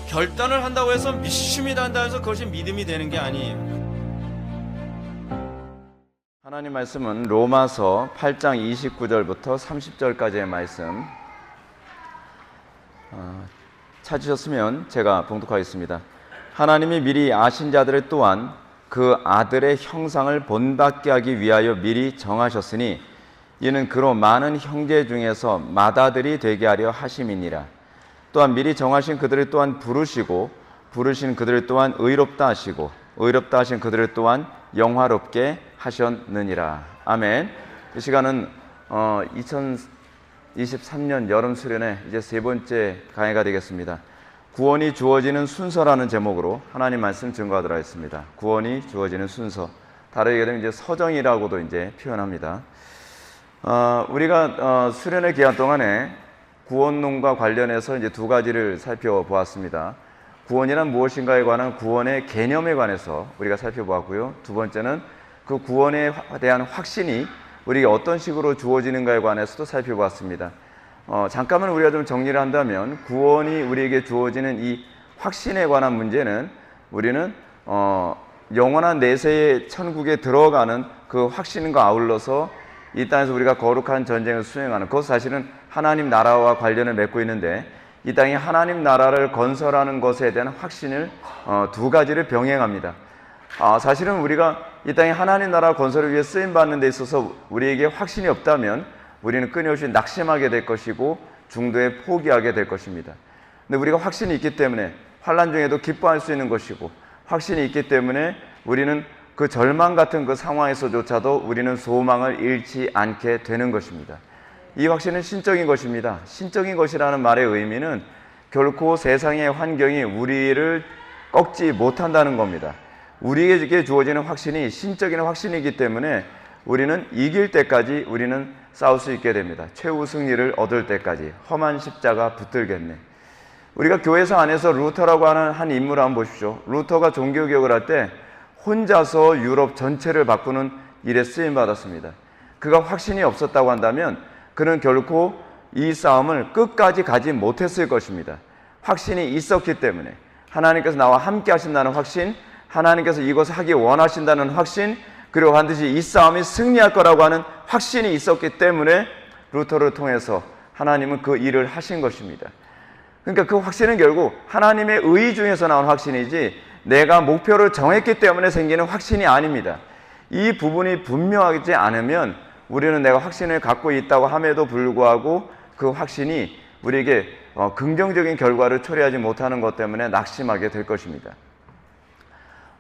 결단을 한다고 해서 믿습니다 한다고 해서 그것이 믿음이 되는 게 아니에요. 하나님 말씀은 로마서 8장 29절부터 30절까지의 말씀 찾으셨으면 제가 봉독하겠습니다. 하나님이 미리 아신 자들을 또한 그 아들의 형상을 본받게 하기 위하여 미리 정하셨으니 이는 그로 많은 형제 중에서 맏아들이 되게 하려 하심이니라. 또한 미리 정하신 그들을 또한 부르시고 부르신 그들을 또한 의롭다 하시고 의롭다 하신 그들을 또한 영화롭게 하셨느니라. 아멘. 이 시간은 2023년 여름 수련회 이제 세 번째 강해가 되겠습니다. 구원이 주어지는 순서라는 제목으로 하나님 말씀 증거하도록 하겠습니다. 구원이 주어지는 순서. 다르게 되면 이제 서정이라고도 이제 표현합니다. 우리가 수련회 기간 동안에 구원론과 관련해서 이제 두 가지를 살펴보았습니다. 구원이란 무엇인가에 관한 구원의 개념에 관해서 우리가 살펴보았고요. 두 번째는 그 구원에 대한 확신이 우리에게 어떤 식으로 주어지는가에 관해서도 살펴보았습니다. 잠깐만 우리가 좀 정리를 한다면 구원이 우리에게 주어지는 이 확신에 관한 문제는 우리는 영원한 내세의 천국에 들어가는 그 확신과 아울러서 이 땅에서 우리가 거룩한 전쟁을 수행하는 그것 사실은 하나님 나라와 관련을 맺고 있는데 이 땅에 하나님 나라를 건설하는 것에 대한 확신을 두 가지를 병행합니다. 사실은 우리가 이 땅에 하나님 나라 건설을 위해 쓰임받는 데 있어서 우리에게 확신이 없다면 우리는 끊임없이 낙심하게 될 것이고 중도에 포기하게 될 것입니다. 근데 우리가 확신이 있기 때문에 환난 중에도 기뻐할 수 있는 것이고 확신이 있기 때문에 우리는 그 절망 같은 그 상황에서조차도 우리는 소망을 잃지 않게 되는 것입니다. 이 확신은 신적인 것입니다. 신적인 것이라는 말의 의미는 결코 세상의 환경이 우리를 꺾지 못한다는 겁니다. 우리에게 주어지는 확신이 신적인 확신이기 때문에 우리는 이길 때까지 우리는 싸울 수 있게 됩니다. 최후 승리를 얻을 때까지. 험한 십자가 붙들겠네. 우리가 교회사 안에서 루터라고 하는 한 인물을 한번 보십시오. 루터가 종교개혁을 할 때 혼자서 유럽 전체를 바꾸는 일에 쓰임받았습니다. 그가 확신이 없었다고 한다면 그는 결코 이 싸움을 끝까지 가지 못했을 것입니다. 확신이 있었기 때문에 하나님께서 나와 함께 하신다는 확신, 하나님께서 이것을 하기 원하신다는 확신, 그리고 반드시 이 싸움이 승리할 거라고 하는 확신이 있었기 때문에 루터를 통해서 하나님은 그 일을 하신 것입니다. 그러니까 그 확신은 결국 하나님의 의 중에서 나온 확신이지 내가 목표를 정했기 때문에 생기는 확신이 아닙니다. 이 부분이 분명하지 않으면 우리는 내가 확신을 갖고 있다고 함에도 불구하고 그 확신이 우리에게 긍정적인 결과를 초래하지 못하는 것 때문에 낙심하게 될 것입니다.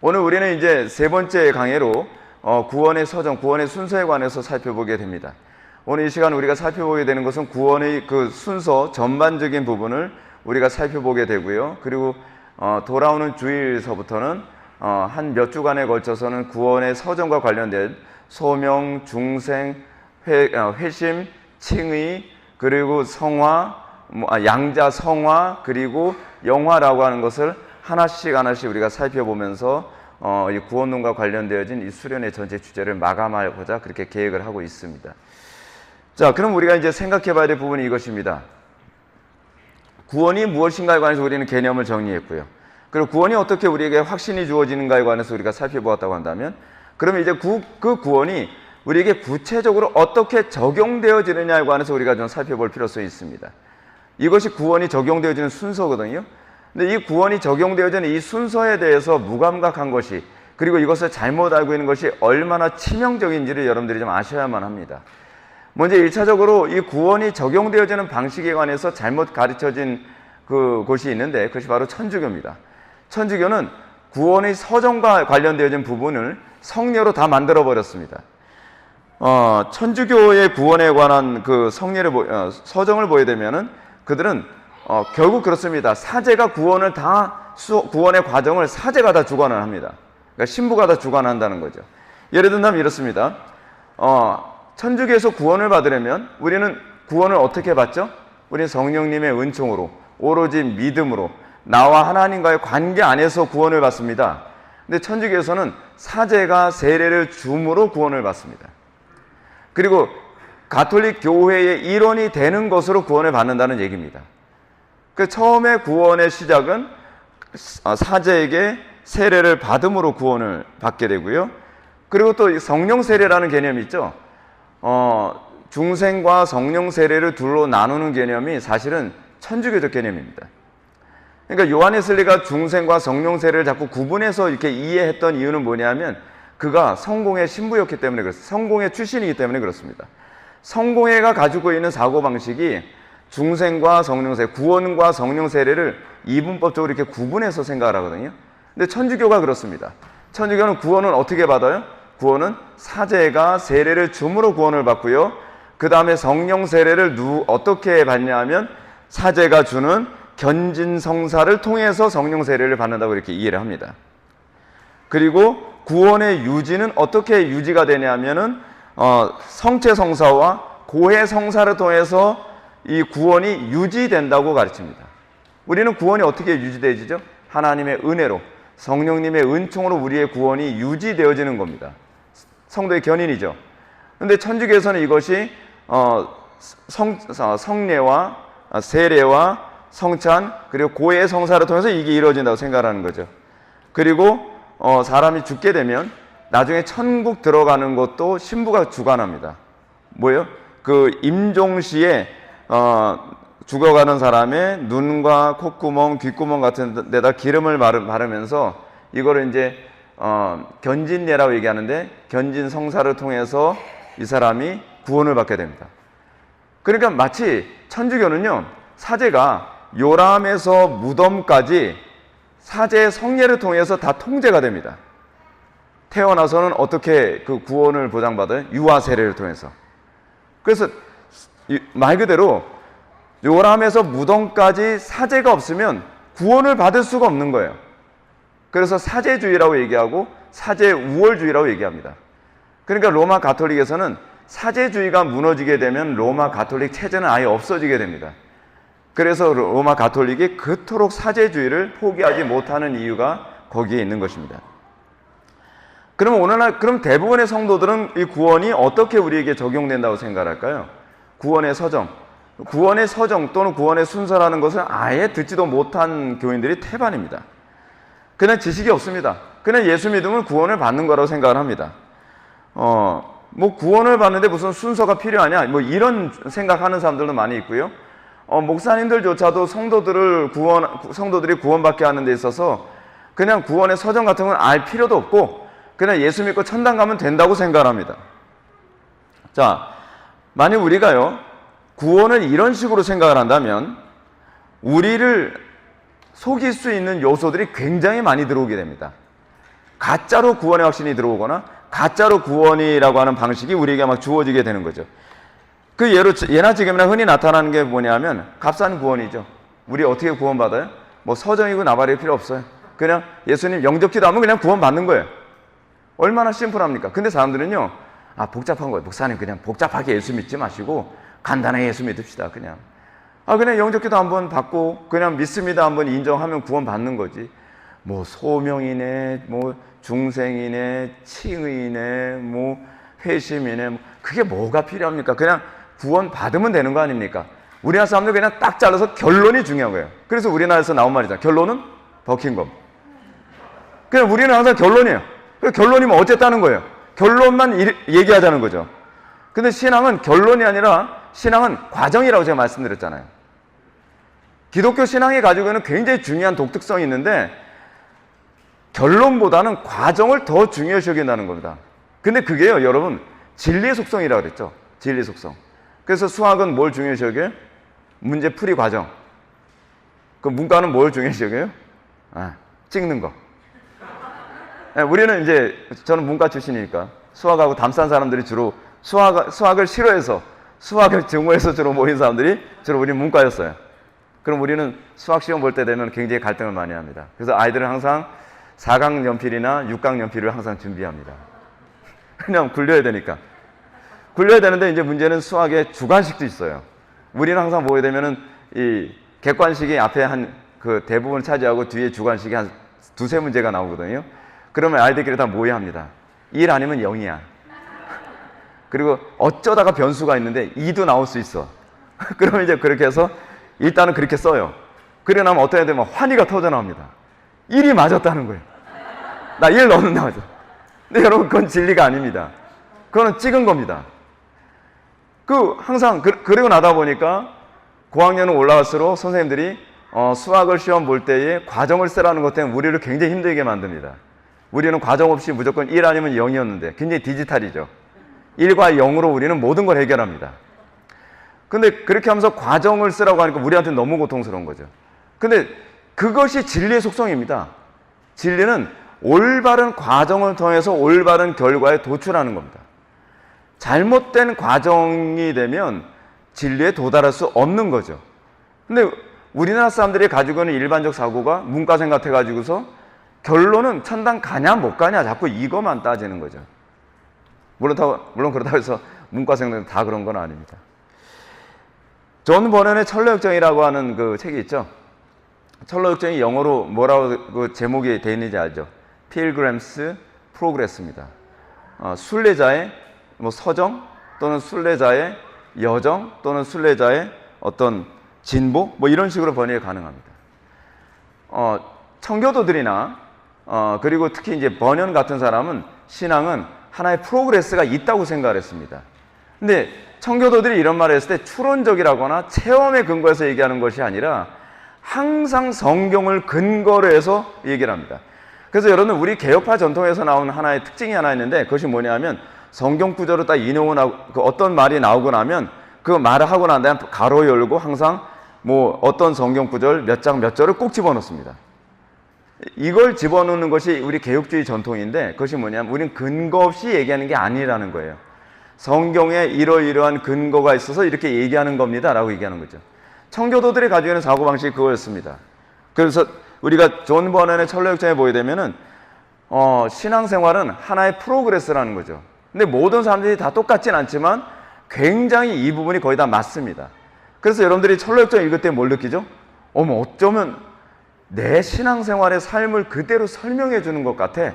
오늘 우리는 이제 세 번째 강해로 구원의 서정, 구원의 순서에 관해서 살펴보게 됩니다. 오늘 이 시간 우리가 살펴보게 되는 것은 구원의 그 순서 전반적인 부분을 우리가 살펴보게 되고요. 그리고 돌아오는 주일서부터는 한 몇 주간에 걸쳐서는 구원의 서정과 관련된 소명, 중생, 회심, 칭의, 그리고 성화, 양자 성화, 그리고 영화라고 하는 것을 하나씩 우리가 살펴보면서 이 구원론과 관련되어진 이 수련의 전체 주제를 마감하고자 그렇게 계획을 하고 있습니다. 자, 그럼 우리가 이제 생각해 봐야 될 부분이 이것입니다. 구원이 무엇인가에 관해서 우리는 개념을 정리했고요. 그리고 구원이 어떻게 우리에게 확신이 주어지는가에 관해서 우리가 살펴보았다고 한다면 그러면 이제 그 구원이 우리에게 구체적으로 어떻게 적용되어지느냐에 관해서 우리가 좀 살펴볼 필요성이 있습니다. 이것이 구원이 적용되어지는 순서거든요. 근데 이 구원이 적용되어지는 이 순서에 대해서 무감각한 것이 그리고 이것을 잘못 알고 있는 것이 얼마나 치명적인지를 여러분들이 좀 아셔야만 합니다. 먼저 1차적으로 이 구원이 적용되어지는 방식에 관해서 잘못 가르쳐진 곳이 있는데 그것이 바로 천주교입니다. 천주교는 구원의 서정과 관련되어진 부분을 성례로 다 만들어 버렸습니다. 천주교의 구원에 관한 그 서정을 보게 되면은 그들은 결국 그렇습니다. 사제가 구원의 과정을 사제가 다 주관을 합니다. 그러니까 신부가 다 주관한다는 거죠. 예를 든다면 이렇습니다. 천주교에서 구원을 받으려면 우리는 구원을 어떻게 받죠? 우리는 성령님의 은총으로 오로지 믿음으로 나와 하나님과의 관계 안에서 구원을 받습니다. 근데 천주교에서는 사제가 세례를 줌으로 구원을 받습니다. 그리고 가톨릭 교회의 일원이 되는 것으로 구원을 받는다는 얘기입니다. 그 처음에 구원의 시작은 사제에게 세례를 받음으로 구원을 받게 되고요. 그리고 또 성령 세례라는 개념이 있죠. 중생과 성령 세례를 둘로 나누는 개념이 사실은 천주교적 개념입니다. 그러니까 요한 웨슬리가 중생과 성령 세례를 자꾸 구분해서 이렇게 이해했던 이유는 뭐냐면 그가 성공회 신부였기 때문에 그렇습니다. 성공회 출신이기 때문에 그렇습니다. 성공회가 가지고 있는 사고방식이 중생과 성령 세례, 구원과 성령 세례를 이분법적으로 이렇게 구분해서 생각을 하거든요. 근데 천주교가 그렇습니다. 천주교는 구원은 어떻게 받아요? 구원은 사제가 세례를 줌으로 구원을 받고요. 그 다음에 성령 세례를 어떻게 받냐 하면 사제가 주는 견진성사를 통해서 성령 세례를 받는다고 이렇게 이해를 합니다. 그리고 구원의 유지는 어떻게 유지가 되냐면은 성체성사와 고해성사를 통해서 이 구원이 유지된다고 가르칩니다. 우리는 구원이 어떻게 유지되지죠? 하나님의 은혜로, 성령님의 은총으로 우리의 구원이 유지되어지는 겁니다. 성도의 견인이죠. 그런데 천주교에서는 이것이 성례와 세례와 성찬 그리고 고해의 성사를 통해서 이게 이루어진다고 생각하는 거죠. 그리고 사람이 죽게 되면 나중에 천국 들어가는 것도 신부가 주관합니다. 뭐예요? 그 임종시에 죽어가는 사람의 눈과 콧구멍, 귓구멍 같은 데다 기름을 바르면서 이거를 이제 견진례라고 얘기하는데 견진 성사를 통해서 이 사람이 구원을 받게 됩니다. 그러니까 마치 천주교는요, 사제가 요람에서 무덤까지 사제의 성례를 통해서 다 통제가 됩니다. 태어나서는 어떻게 그 구원을 보장받아요? 유아 세례를 통해서. 그래서 말 그대로 요람에서 무덤까지 사제가 없으면 구원을 받을 수가 없는 거예요. 그래서 사제주의라고 얘기하고 사제 우월주의라고 얘기합니다. 그러니까 로마 가톨릭에서는 사제주의가 무너지게 되면 로마 가톨릭 체제는 아예 없어지게 됩니다. 그래서 로마 가톨릭이 그토록 사제주의를 포기하지 못하는 이유가 거기에 있는 것입니다. 그러면 오늘날 그럼 대부분의 성도들은 이 구원이 어떻게 우리에게 적용된다고 생각할까요? 구원의 서정 또는 구원의 순서라는 것을 아예 듣지도 못한 교인들이 태반입니다. 그냥 지식이 없습니다. 그냥 예수 믿으면 구원을 받는 거라고 생각을 합니다. 뭐 구원을 받는데 무슨 순서가 필요하냐 뭐 이런 생각하는 사람들도 많이 있고요. 목사님들조차도 성도들이 구원받게 하는 데 있어서 그냥 구원의 서정 같은 건 알 필요도 없고 그냥 예수 믿고 천당 가면 된다고 생각합니다. 자, 만약 우리가요 구원을 이런 식으로 생각을 한다면 우리를 속일 수 있는 요소들이 굉장히 많이 들어오게 됩니다. 가짜로 구원의 확신이 들어오거나 가짜로 구원이라고 하는 방식이 우리에게 막 주어지게 되는 거죠. 그 예나 지금이나 흔히 나타나는 게 뭐냐면 값싼 구원이죠. 우리 어떻게 구원받아요? 뭐 서정이고 나발이 필요 없어요. 그냥 예수님 영접기도 하면 그냥 구원받는 거예요. 얼마나 심플합니까? 근데 사람들은요, 복잡한 거예요. 목사님 그냥 복잡하게 예수 믿지 마시고 간단하게 예수 믿읍시다. 그냥 영접기도 한번 받고 그냥 믿습니다 한번 인정하면 구원받는 거지. 뭐 소명이네, 뭐 중생이네, 칭의네, 뭐 회심이네, 그게 뭐가 필요합니까? 그냥 구원 받으면 되는 거 아닙니까? 우리나라 사람들 그냥 딱 잘라서 결론이 중요한 거예요. 그래서 우리나라에서 나온 말이잖아. 결론은 버킹검. 그냥 우리는 항상 결론이에요. 결론이면 어쨌다는 거예요. 결론만 얘기하자는 거죠. 근데 신앙은 결론이 아니라 신앙은 과정이라고 제가 말씀드렸잖아요. 기독교 신앙이 가지고 있는 굉장히 중요한 독특성이 있는데 결론보다는 과정을 더 중요시 여긴다는 겁니다. 근데 그게요, 여러분, 진리의 속성이라고 그랬죠. 진리의 속성. 그래서 수학은 뭘 중요시 여겨요? 문제 풀이 과정. 그 문과는 뭘 중요시 여겨요? 찍는 거. 우리는 이제, 저는 문과 출신이니까 수학하고 담싼 사람들이 주로 수학을 싫어해서 수학을 증오해서 주로 모인 사람들이 주로 우리 문과였어요. 그럼 우리는 수학 시험 볼 때 되면 굉장히 갈등을 많이 합니다. 그래서 아이들은 항상 4강 연필이나 6강 연필을 항상 준비합니다. 그냥 굴려야 되니까. 굴려야 되는데 이제 문제는 수학에 주관식도 있어요. 우리는 항상 보게 되면은 이 객관식이 앞에 그 대부분 차지하고 뒤에 주관식이 한 두세 문제가 나오거든요. 그러면 아이들끼리 다 모의합니다. 1 아니면 0이야. 그리고 어쩌다가 변수가 있는데 2도 나올 수 있어. 그러면 이제 그렇게 해서 일단은 그렇게 써요. 그러고 나면 어떤 애들 막 환희가 터져 나옵니다. 1이 맞았다는 거예요. 나 1 넣었는데 맞아. 근데 여러분, 그건 진리가 아닙니다. 그거는 찍은 겁니다. 항상 그러고 나다 보니까 고학년은 올라갈수록 선생님들이 수학을 시험 볼 때에 과정을 쓰라는 것 때문에 우리를 굉장히 힘들게 만듭니다. 우리는 과정 없이 무조건 1 아니면 0이었는데 굉장히 디지털이죠. 1과 0으로 우리는 모든 걸 해결합니다. 근데 그렇게 하면서 과정을 쓰라고 하니까 우리한테 너무 고통스러운 거죠. 근데 그것이 진리의 속성입니다. 진리는 올바른 과정을 통해서 올바른 결과에 도출하는 겁니다. 잘못된 과정이 되면 진리에 도달할 수 없는 거죠. 근데 우리나라 사람들이 가지고 있는 일반적 사고가 문과생 같아가지고서 결론은 천당 가냐 못 가냐 자꾸 이것만 따지는 거죠. 물론 그렇다고 해서 문과생들은 다 그런 건 아닙니다. 존 버넌의 철로역정이라고 하는 그 책이 있죠. 철로역정이 영어로 뭐라고 그 제목이 되어 있는지 알죠? Pilgrim's Progress입니다. 순례자의 서정 또는 순례자의 여정 또는 순례자의 어떤 진보 이런 식으로 번역이 가능합니다. 청교도들이나 그리고 특히 이제 버넌 같은 사람은 신앙은 하나의 프로그레스가 있다고 생각을 했습니다. 근데 청교도들이 이런 말을 했을 때 추론적이라거나 체험에 근거해서 얘기하는 것이 아니라 항상 성경을 근거로 해서 얘기를 합니다. 그래서 여러분, 우리 개혁파 전통에서 나온 하나의 특징이 하나 있는데 그것이 뭐냐면 성경 구절로 딱 인용을 하고 어떤 말이 나오고 나면 그 말을 하고 난 다음에 가로 열고 항상 어떤 성경 구절 몇 장 몇 절을 꼭 집어넣습니다. 이걸 집어넣는 것이 우리 개혁주의 전통인데 그것이 뭐냐면 우리는 근거 없이 얘기하는 게 아니라는 거예요. 성경에 이러이러한 근거가 있어서 이렇게 얘기하는 겁니다 라고 얘기하는 거죠. 청교도들이 가지고 있는 사고방식이 그거였습니다. 그래서 우리가 존 버넌의 철로역정에 보게 되면은 신앙생활은 하나의 프로그레스라는 거죠. 근데 모든 사람들이 다 똑같진 않지만 굉장히 이 부분이 거의 다 맞습니다. 그래서 여러분들이 철로역정 읽을 때 뭘 느끼죠? 어쩌면 내 신앙생활의 삶을 그대로 설명해 주는 것 같아.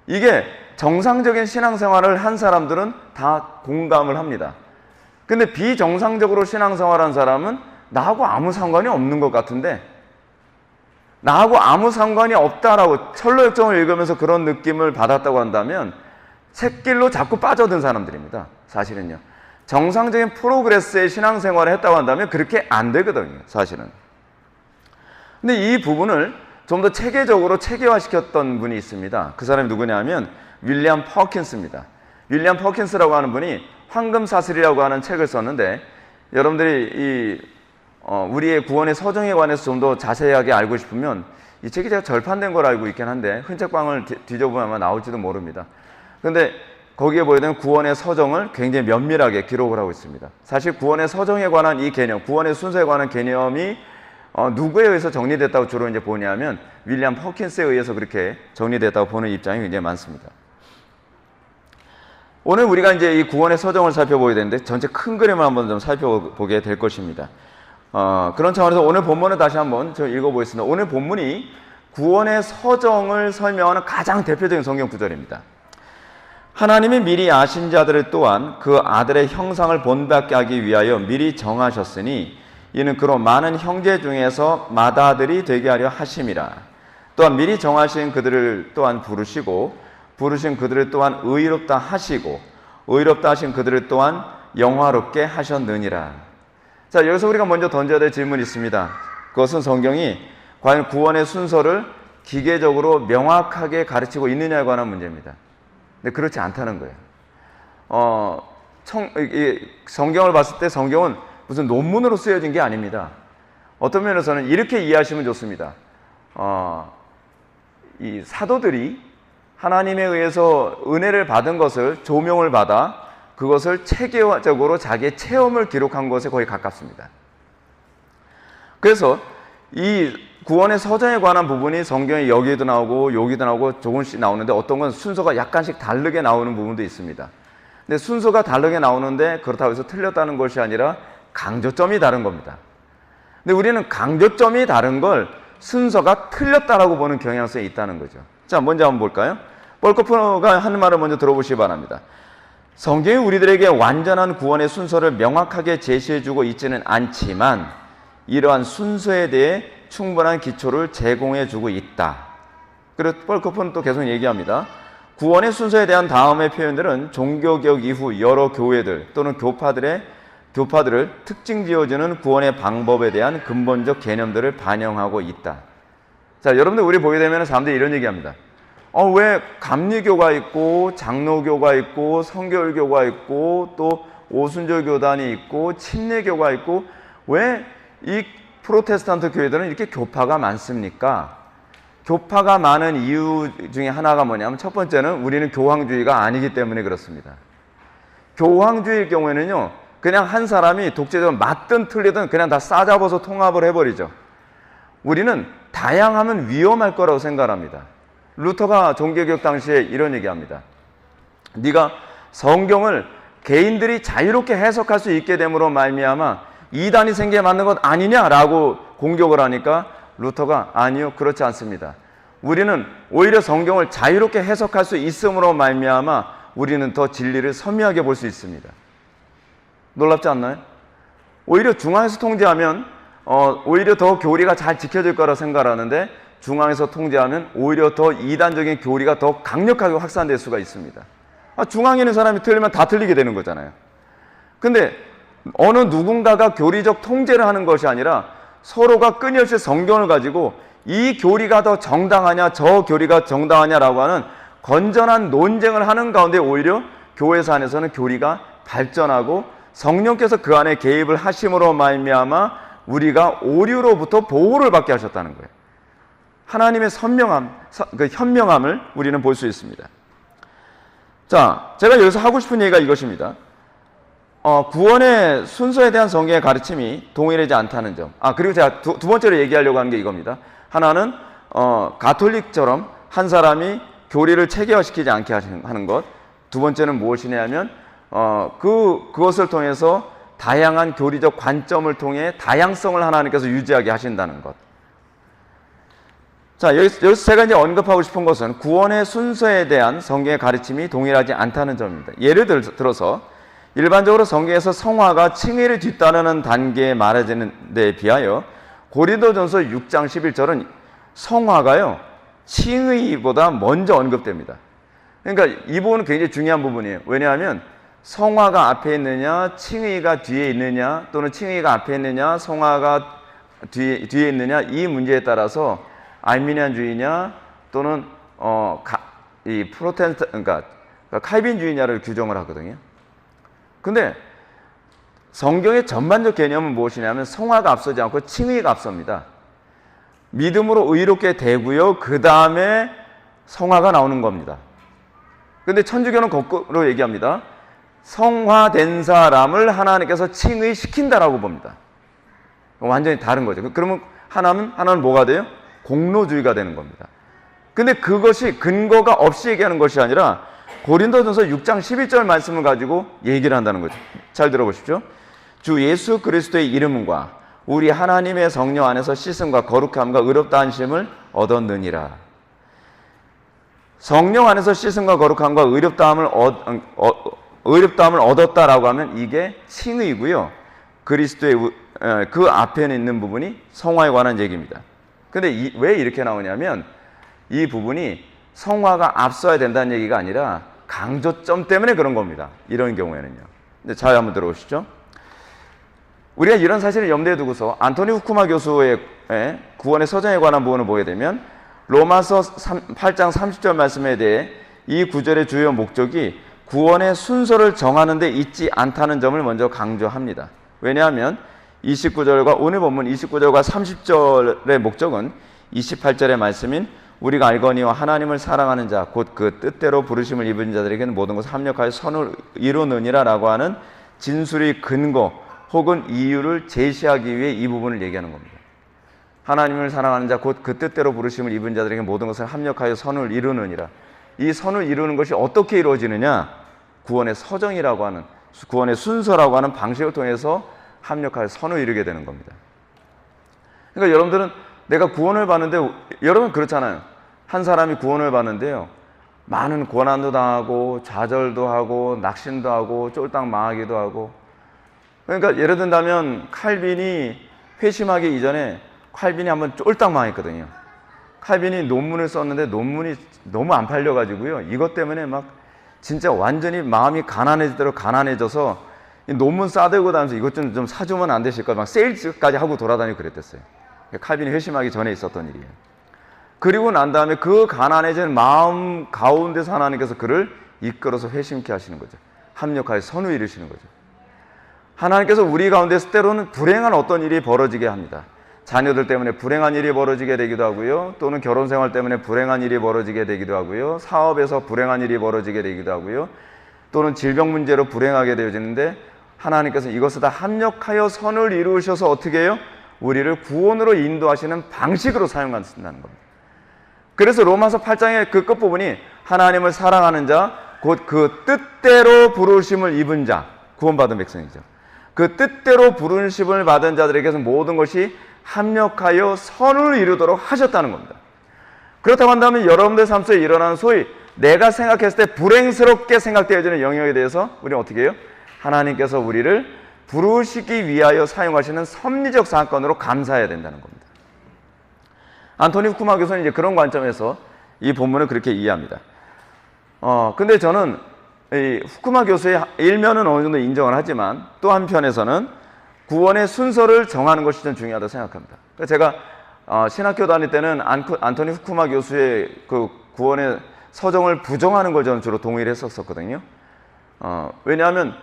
이게 정상적인 신앙생활을 한 사람들은 다 공감을 합니다. 근데 비정상적으로 신앙생활한 사람은 나하고 아무 상관이 없는 것 같은데, 나하고 아무 상관이 없다라고 철로역정을 읽으면서 그런 느낌을 받았다고 한다면 샛길로 자꾸 빠져든 사람들입니다. 사실은요. 정상적인 프로그레스의 신앙생활을 했다고 한다면 그렇게 안 되거든요. 사실은. 근데 이 부분을 좀 더 체계적으로 체계화시켰던 분이 있습니다. 그 사람이 누구냐면 윌리엄 퍼킨스입니다. 윌리엄 퍼킨스라고 하는 분이 황금사슬이라고 하는 책을 썼는데, 여러분들이 우리의 구원의 서정에 관해서 좀 더 자세하게 알고 싶으면 이 책이 제가 절판된 걸 알고 있긴 한데 흔적방을 뒤져보면 아마 나올지도 모릅니다. 근데 거기에 보이는 구원의 서정을 굉장히 면밀하게 기록을 하고 있습니다. 사실 구원의 서정에 관한 이 개념, 구원의 순서에 관한 개념이 누구에 의해서 정리됐다고 주로 이제 보냐면 윌리엄 퍼킨스에 의해서 그렇게 정리됐다고 보는 입장이 굉장히 많습니다. 오늘 우리가 이제 이 구원의 서정을 살펴보게 되는데 전체 큰 그림을 한번 좀 살펴보게 될 것입니다. 그런 차원에서 오늘 본문을 다시 한번 저 읽어보겠습니다. 오늘 본문이 구원의 서정을 설명하는 가장 대표적인 성경 구절입니다. 하나님이 미리 아신 자들을 또한 그 아들의 형상을 본받게 하기 위하여 미리 정하셨으니 이는 그로 많은 형제 중에서 맏아들이 되게 하려 하심이라. 또한 미리 정하신 그들을 또한 부르시고 부르신 그들을 또한 의롭다 하시고 의롭다 하신 그들을 또한 영화롭게 하셨느니라. 자, 여기서 우리가 먼저 던져야 될 질문이 있습니다. 그것은 성경이 과연 구원의 순서를 기계적으로 명확하게 가르치고 있느냐에 관한 문제입니다. 근데 그렇지 않다는 거예요. 성경을 봤을 때 성경은 무슨 논문으로 쓰여진 게 아닙니다. 어떤 면에서는 이렇게 이해하시면 좋습니다. 이 사도들이 하나님에 의해서 은혜를 받은 것을 조명을 받아 그것을 체계적으로 자기의 체험을 기록한 것에 거의 가깝습니다. 그래서 이 구원의 서정에 관한 부분이 성경에 여기도 나오고 여기도 나오고 조금씩 나오는데 어떤 건 순서가 약간씩 다르게 나오는 부분도 있습니다. 근데 순서가 다르게 나오는데 그렇다고 해서 틀렸다는 것이 아니라 강조점이 다른 겁니다. 근데 우리는 강조점이 다른 걸 순서가 틀렸다라고 보는 경향성이 있다는 거죠. 자, 먼저 한번 볼까요? 볼코프가 하는 말을 먼저 들어보시기 바랍니다. 성경이 우리들에게 완전한 구원의 순서를 명확하게 제시해주고 있지는 않지만 이러한 순서에 대해 충분한 기초를 제공해주고 있다. 그리고 펄커프는 또 계속 얘기합니다. 구원의 순서에 대한 다음의 표현들은 종교개혁 이후 여러 교회들 또는 교파들을 특징 지어주는 구원의 방법에 대한 근본적 개념들을 반영하고 있다. 자, 여러분들 우리 보게 되면 사람들이 이런 얘기합니다. 왜 감리교가 있고 장로교가 있고 성결교가 있고 또 오순절 교단이 있고 침례교가 있고 왜 이 프로테스탄트 교회들은 이렇게 교파가 많습니까? 교파가 많은 이유 중에 하나가 뭐냐면 첫 번째는 우리는 교황주의가 아니기 때문에 그렇습니다. 교황주의일 경우에는요, 그냥 한 사람이 독재적으로 맞든 틀리든 그냥 다 싸잡아서 통합을 해버리죠. 우리는 다양하면 위험할 거라고 생각합니다. 루터가 종교개혁 당시에 이런 얘기합니다. 네가 성경을 개인들이 자유롭게 해석할 수 있게 됨으로 말미암아 이단이 생기게 만든 것 아니냐라고 공격을 하니까 루터가 아니요, 그렇지 않습니다. 우리는 오히려 성경을 자유롭게 해석할 수 있음으로 말미암아 우리는 더 진리를 선명하게 볼 수 있습니다. 놀랍지 않나요? 오히려 중앙에서 통제하면 오히려 더 교리가 잘 지켜질 거라 생각하는데 중앙에서 통제하면 오히려 더 이단적인 교리가 더 강력하게 확산될 수가 있습니다. 중앙에 있는 사람이 틀리면 다 틀리게 되는 거잖아요. 근데 어느 누군가가 교리적 통제를 하는 것이 아니라 서로가 끊임없이 성경을 가지고 이 교리가 더 정당하냐 저 교리가 정당하냐라고 하는 건전한 논쟁을 하는 가운데 오히려 교회사 안에서는 교리가 발전하고 성령께서 그 안에 개입을 하심으로 말미암아 우리가 오류로부터 보호를 받게 하셨다는 거예요. 하나님의 그 현명함을 우리는 볼 수 있습니다. 자, 제가 여기서 하고 싶은 얘기가 이것입니다. 구원의 순서에 대한 성경의 가르침이 동일하지 않다는 점. 그리고 제가 두 번째로 얘기하려고 하는 게 이겁니다. 하나는 가톨릭처럼 한 사람이 교리를 체계화시키지 않게 하는 것. 두 번째는 무엇이냐면 그것을 통해서 다양한 교리적 관점을 통해 다양성을 하나님께서 유지하게 하신다는 것. 자, 여기서 제가 이제 언급하고 싶은 것은 구원의 순서에 대한 성경의 가르침이 동일하지 않다는 점입니다. 예를 들어서 일반적으로 성경에서 성화가 칭의를 뒤따르는 단계에 말해지는 데 비하여 고린도전서 6장 11절은 성화가요 칭의보다 먼저 언급됩니다. 그러니까 이 부분은 굉장히 중요한 부분이에요. 왜냐하면 성화가 앞에 있느냐 칭의가 뒤에 있느냐 또는 칭의가 앞에 있느냐 성화가 뒤에 있느냐 이 문제에 따라서 알미니안주의냐 또는 이 프로테스탄트 그러니까 칼빈주의냐를 규정을 하거든요. 근데 성경의 전반적 개념은 무엇이냐면 성화가 앞서지 않고 칭의가 앞섭니다. 믿음으로 의롭게 되고요. 그 다음에 성화가 나오는 겁니다. 근데 천주교는 거꾸로 얘기합니다. 성화된 사람을 하나님께서 칭의시킨다라고 봅니다. 완전히 다른 거죠. 그러면 하나는 뭐가 돼요? 공로주의가 되는 겁니다. 근데 그것이 근거가 없이 얘기하는 것이 아니라 고린도전서 6장 11절 말씀을 가지고 얘기를 한다는 거죠. 잘 들어보십시오. 주 예수 그리스도의 이름과 우리 하나님의 성령 안에서 씻음과 거룩함과 의롭다 하심을 얻었느니라. 성령 안에서 씻음과 거룩함과 의롭다함을 얻었다라고 하면 이게 칭의고요. 그리스도의 그 앞에 있는 부분이 성화에 관한 얘기입니다. 근데 왜 이렇게 나오냐면 이 부분이 성화가 앞서야 된다는 얘기가 아니라 강조점 때문에 그런 겁니다. 이런 경우에는요. 잘 한번 들어보시죠. 우리가 이런 사실을 염두에 두고서 안토니 후쿠마 교수의 구원의 서정에 관한 부분을 보게 되면 로마서 8장 30절 말씀에 대해 이 구절의 주요 목적이 구원의 순서를 정하는 데 있지 않다는 점을 먼저 강조합니다. 왜냐하면 29절과 오늘 본문 29절과 30절의 목적은 28절의 말씀인 우리가 알거니와 하나님을 사랑하는 자 곧 그 뜻대로 부르심을 입은 자들에게는 모든 것을 합력하여 선을 이루느니라 라고 하는 진술의 근거 혹은 이유를 제시하기 위해 이 부분을 얘기하는 겁니다. 하나님을 사랑하는 자 곧 그 뜻대로 부르심을 입은 자들에게 모든 것을 합력하여 선을 이루느니라. 이 선을 이루는 것이 어떻게 이루어지느냐? 구원의 서정이라고 하는 구원의 순서라고 하는 방식을 통해서 합력하여 선을 이루게 되는 겁니다. 그러니까 여러분들은 내가 구원을 받는데 여러분 그렇잖아요. 한 사람이 구원을 받는데요. 많은 고난도 당하고 좌절도 하고 낙심도 하고 쫄딱 망하기도 하고 그러니까 예를 든다면 칼빈이 회심하기 이전에 칼빈이 한번 쫄딱 망했거든요. 칼빈이 논문을 썼는데 논문이 너무 안 팔려가지고요. 이것 때문에 막 진짜 완전히 마음이 가난해지도록 가난해져서 논문 싸들고 다니면서 이것 좀 사주면 안 되실까? 막 세일즈까지 하고 돌아다니고 그랬댔어요. 칼빈이 회심하기 전에 있었던 일이에요. 그리고 난 다음에 그 가난해진 마음 가운데서 하나님께서 그를 이끌어서 회심케 하시는 거죠. 합력하여 선을 이루시는 거죠. 하나님께서 우리 가운데서 때로는 불행한 어떤 일이 벌어지게 합니다. 자녀들 때문에 불행한 일이 벌어지게 되기도 하고요. 또는 결혼 생활 때문에 불행한 일이 벌어지게 되기도 하고요. 사업에서 불행한 일이 벌어지게 되기도 하고요. 또는 질병 문제로 불행하게 되어지는데 하나님께서 이것을 다 합력하여 선을 이루셔서 어떻게 해요? 우리를 구원으로 인도하시는 방식으로 사용하신다는 겁니다. 그래서 로마서 8장의 그 끝부분이 하나님을 사랑하는 자, 곧 그 뜻대로 부르심을 입은 자, 구원받은 백성이죠. 그 뜻대로 부르심을 받은 자들에게서 모든 것이 합력하여 선을 이루도록 하셨다는 겁니다. 그렇다고 한다면 여러분들 삶 속에 일어나는 소위 내가 생각했을 때 불행스럽게 생각되어지는 영역에 대해서 우리는 어떻게 해요? 하나님께서 우리를 부르시기 위하여 사용하시는 섭리적 사건으로 감사해야 된다는 겁니다. 안토니 후쿠마 교수는 이제 그런 관점에서 이 본문을 그렇게 이해합니다. 근데 저는 이 후쿠마 교수의 일면은 어느 정도 인정을 하지만 또 한편에서는 구원의 순서를 정하는 것이 좀 중요하다고 생각합니다. 제가 신학교 다닐 때는 안토니 후쿠마 교수의 그 구원의 서정을 부정하는 걸 저는 주로 동의를 했었거든요. 왜냐하면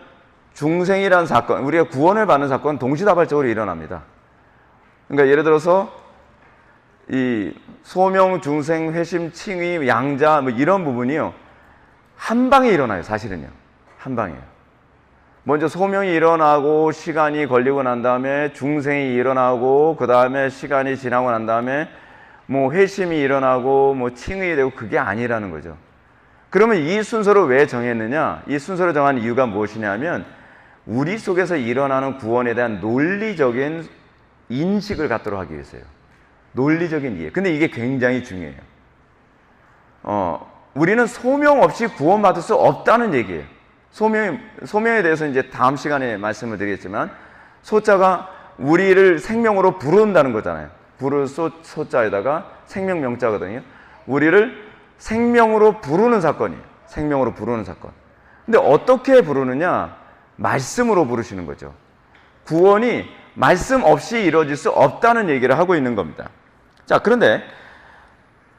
중생이라는 사건, 우리가 구원을 받는 사건은 동시다발적으로 일어납니다. 그러니까 예를 들어서 이 소명, 중생, 회심, 칭의, 양자 뭐 이런 부분이요 한 방에 일어나요. 사실은요 한 방에요. 먼저 소명이 일어나고 시간이 걸리고 난 다음에 중생이 일어나고 그 다음에 시간이 지나고 난 다음에 뭐 회심이 일어나고 뭐 칭의 되고 그게 아니라는 거죠. 그러면 이 순서를 왜 정했느냐? 이 순서를 정한 이유가 무엇이냐면 우리 속에서 일어나는 구원에 대한 논리적인 인식을 갖도록 하기 위해서요. 논리적인 이해. 근데 이게 굉장히 중요해요. 우리는 소명 없이 구원받을 수 없다는 얘기예요. 소명에 대해서 이제 다음 시간에 말씀을 드리겠지만 소자가 우리를 생명으로 부른다는 거잖아요. 부를 소자에다가 생명 명자거든요. 우리를 생명으로 부르는 사건이에요. 생명으로 부르는 사건. 근데 어떻게 부르느냐? 말씀으로 부르시는 거죠. 구원이 말씀 없이 이루어질 수 없다는 얘기를 하고 있는 겁니다. 자, 그런데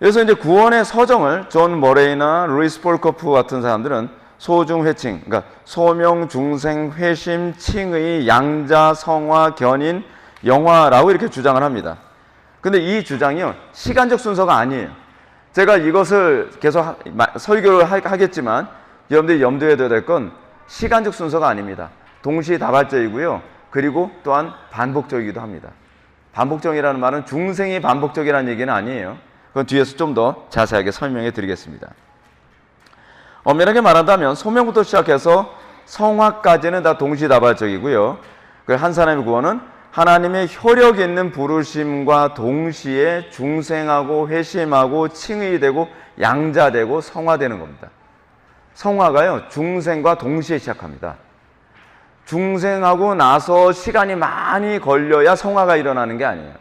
여기서 이제 구원의 서정을 존 머레이나 루이스 폴커프 같은 사람들은 소중 회칭, 그러니까 소명, 중생, 회심, 칭의, 양자, 성화, 견인, 영화라고 이렇게 주장을 합니다. 근데 이 주장이요 시간적 순서가 아니에요. 제가 이것을 계속 설교를 하겠지만 여러분들이 염두에 둬야 될 건 시간적 순서가 아닙니다. 동시다발적이고요. 그리고 또한 반복적이기도 합니다. 반복적이라는 말은 중생이 반복적이라는 얘기는 아니에요. 그건 뒤에서 좀 더 자세하게 설명해 드리겠습니다. 엄밀하게 말한다면 소명부터 시작해서 성화까지는 다 동시다발적이고요. 한 사람의 구원은 하나님의 효력 있는 부르심과 동시에 중생하고 회심하고 칭의되고 양자되고 성화되는 겁니다. 성화가요 중생과 동시에 시작합니다. 중생하고 나서 시간이 많이 걸려야 성화가 일어나는 게 아니에요.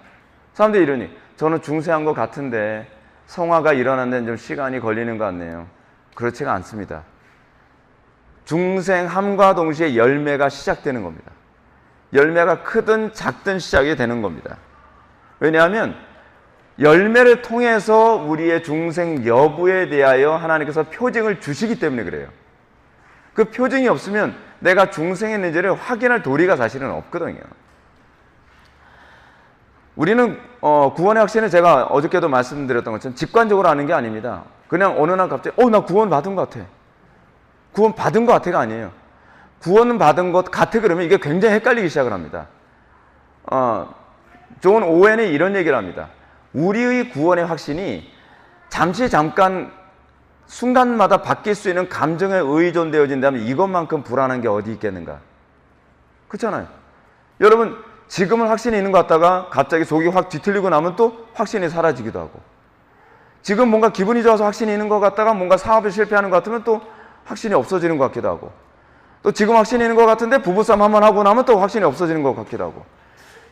사람들이 이러니 저는 중생한 것 같은데 성화가 일어나는 데는 좀 시간이 걸리는 것 같네요. 그렇지가 않습니다. 중생함과 동시에 열매가 시작되는 겁니다. 열매가 크든 작든 시작이 되는 겁니다. 왜냐하면 열매를 통해서 우리의 중생 여부에 대하여 하나님께서 표징을 주시기 때문에 그래요. 그 표징이 없으면 내가 중생했는지를 확인할 도리가 사실은 없거든요. 우리는 구원의 확신을 제가 어저께도 말씀드렸던 것처럼 직관적으로 아는 게 아닙니다. 그냥 어느 날 갑자기 나 구원 받은 것 같아. 구원 받은 것 같아가 아니에요. 구원 받은 것 같아 그러면 이게 굉장히 헷갈리기 시작을 합니다. 존 오웬이 이런 얘기를 합니다. 우리의 구원의 확신이 잠깐 순간마다 바뀔 수 있는 감정에 의존되어진다면 이것만큼 불안한 게 어디 있겠는가? 그렇잖아요. 여러분 지금은 확신이 있는 것 같다가 갑자기 속이 확 뒤틀리고 나면 또 확신이 사라지기도 하고, 지금 뭔가 기분이 좋아서 확신이 있는 것 같다가 뭔가 사업에 실패하는 것 같으면 또 확신이 없어지는 것 같기도 하고, 또 지금 확신이 있는 것 같은데 부부싸움 한번 하고 나면 또 확신이 없어지는 것 같기도 하고,